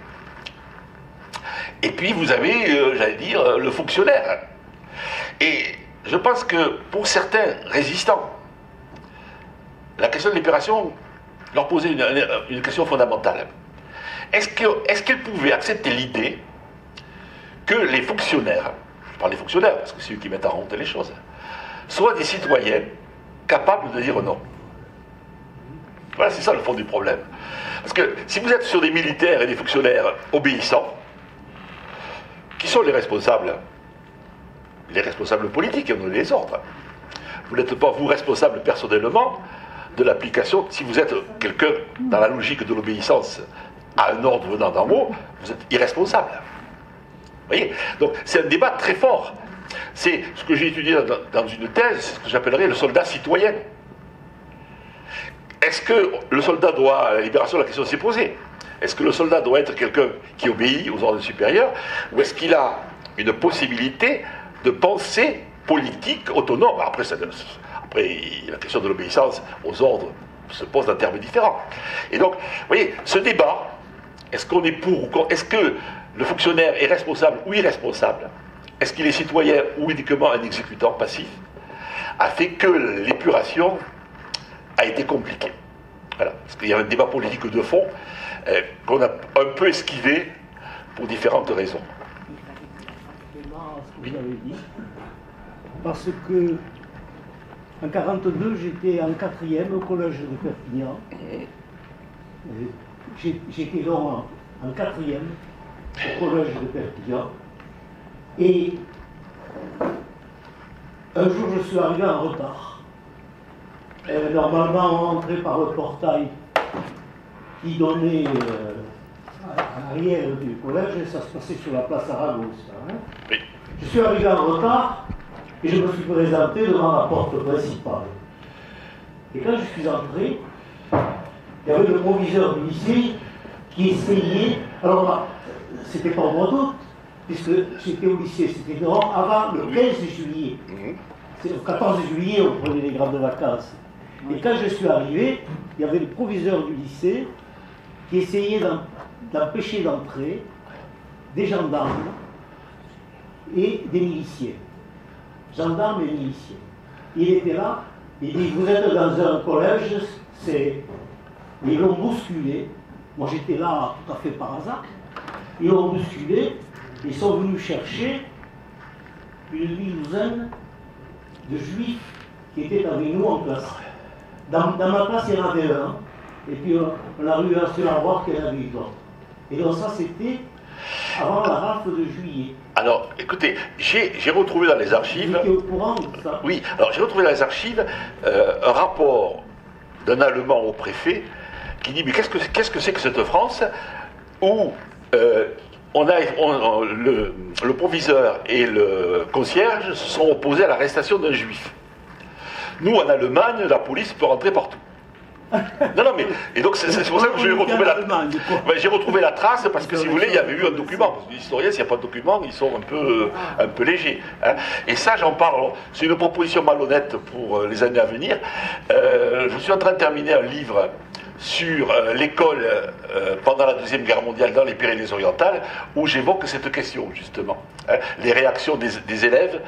Et puis vous avez, j'allais dire, le fonctionnaire. Et je pense que pour certains résistants, la question de l'épuration leur posait une question fondamentale. Est-ce qu'ils pouvaient accepter l'idée que les fonctionnaires, je parle des fonctionnaires parce que c'est eux qui mettent en honte les choses, soient des citoyens capables de dire non? Voilà, c'est ça le fond du problème. Parce que si vous êtes sur des militaires et des fonctionnaires obéissants, qui sont les responsables? Les responsables politiques, qui ont donné les ordres. Vous n'êtes pas, vous, responsable personnellement de l'application. Si vous êtes quelqu'un dans la logique de l'obéissance à un ordre venant d'en haut, vous êtes irresponsable. Vous voyez? Donc c'est un débat très fort. C'est ce que j'ai étudié dans une thèse, c'est ce que j'appellerais le soldat citoyen. Est-ce que le soldat doit, à la libération, la question s'est posée. Est-ce que le soldat doit être quelqu'un qui obéit aux ordres supérieurs, ou est-ce qu'il a une possibilité de pensée politique autonome? Après, la question de l'obéissance aux ordres se pose en termes différents. Et donc, vous voyez, ce débat, est-ce qu'on est pour ou contre, est-ce que le fonctionnaire est responsable ou irresponsable? est-ce qu'il est citoyen ou uniquement un exécutant passif, a fait que l'épuration a été compliquée. Voilà. Parce qu'il y a un débat politique de fond qu'on a un peu esquivé pour différentes raisons. C'est marrant ce que vous avez dit, parce que en 1942, j'étais en 4e au collège de Perpignan. J'étais donc en 4e au collège de Perpignan. Et un jour, je suis arrivé en retard. Normalement, on entrait par le portail qui donnait à l'arrière du collège, et ça se passait sur la place Arago. Hein. Oui. Je suis arrivé en retard et je me suis présenté devant la porte principale. Et quand je suis entré, il y avait le proviseur du lycée qui essayait. Alors là, c'était pas au mois d'août, puisque j'étais au lycée, c'était dehors avant le 15 juillet. C'est le 14 juillet, on prenait les grandes vacances. Et quand je suis arrivé, il y avait le proviseur du lycée qui essayait d'empêcher d'entrer des gendarmes et des miliciens. Gendarmes et miliciens. Il était là, il dit, vous êtes dans un collège, ils l'ont bousculé. Moi j'étais là tout à fait par hasard. Ils l'ont bousculé, ils sont venus chercher une douzaine de juifs qui étaient avec nous en classe. Dans ma classe, il y en avait un, et puis on a eu un seul à voir qu'il y en avait eu d'autres. Et donc ça, c'était avant la rafle de juillet. Alors, écoutez, j'ai retrouvé dans les archives... Vous étiez au courant de ça? Oui, alors j'ai retrouvé dans les archives un rapport d'un Allemand au préfet qui dit, mais qu'est-ce que c'est que cette France où le proviseur et le concierge se sont opposés à l'arrestation d'un juif. Nous, en Allemagne, la police peut rentrer partout. Non, mais... Et donc, c'est pour ça que j'ai retrouvé la trace, parce que, si vous voulez, il y avait eu un document. Parce que les historiens, s'il n'y a pas de document, ils sont un peu légers. Hein. Et ça, j'en parle. C'est une proposition malhonnête pour les années à venir. Je suis en train de terminer un livre sur l'école pendant la Deuxième Guerre mondiale dans les Pyrénées-Orientales, où j'évoque cette question, justement. Hein, les réactions des élèves,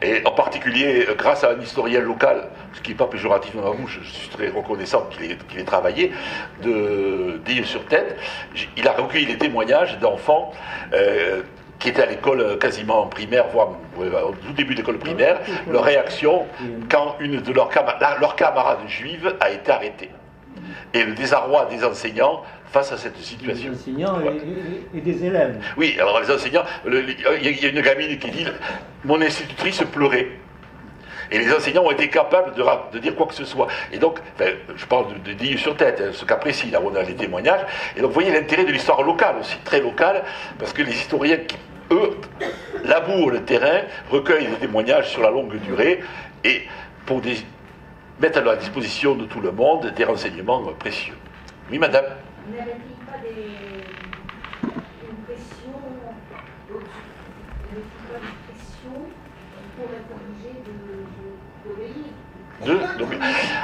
et en particulier grâce à un historien local, ce qui n'est pas péjoratif dans la bouche, je suis très reconnaissant qu'il ait travaillé, d'Ille-sur-Tête. Il a recueilli les témoignages d'enfants qui étaient à l'école quasiment primaire, voire au tout début de l'école primaire, leur réaction quand une de leurs camarades juives a été arrêtée. Et le désarroi des enseignants face à cette situation. Des enseignants et des élèves. Oui, alors les enseignants, il y a une gamine qui dit « Mon institutrice pleurait ». Et les enseignants ont été capables de dire quoi que ce soit. Et donc, je parle de D'Ille-sur-Tête, ce cas précis, là où on a les témoignages. Et donc, vous voyez l'intérêt de l'histoire locale aussi, très locale, parce que les historiens qui, eux, labourent le terrain, recueillent des témoignages sur la longue durée, et pour mettre à la disposition de tout le monde des renseignements précieux. Oui, madame? N'avait-il pas une pression pour être obligé d'obéir?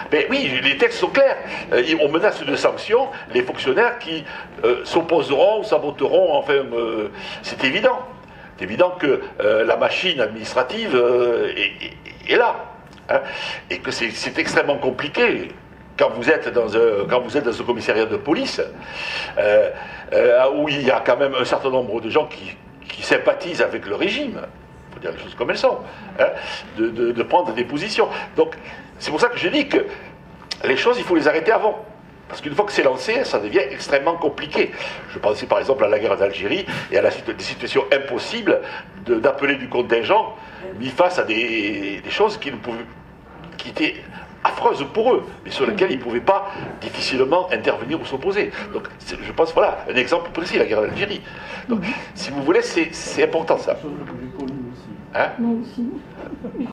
Mais oui, les textes sont clairs. On menace de sanctions les fonctionnaires qui s'opposeront, saboteront, enfin, c'est évident. C'est évident que la machine administrative est là. Hein, et que c'est extrêmement compliqué quand vous êtes dans un commissariat de police où il y a quand même un certain nombre de gens qui sympathisent avec le régime, il faut dire les choses comme elles sont, hein, de prendre des positions. Donc c'est pour ça que je dis que les choses, il faut les arrêter avant. Parce qu'une fois que c'est lancé, ça devient extrêmement compliqué. Je pensais par exemple à la guerre d'Algérie et à des situations impossibles d'appeler du contingent mis face à des choses qui étaient affreuses pour eux, mais sur lesquelles ils ne pouvaient pas difficilement intervenir ou s'opposer. Donc je pense, voilà, un exemple précis, la guerre d'Algérie. Donc si vous voulez, c'est important ça. Hein? Moi aussi.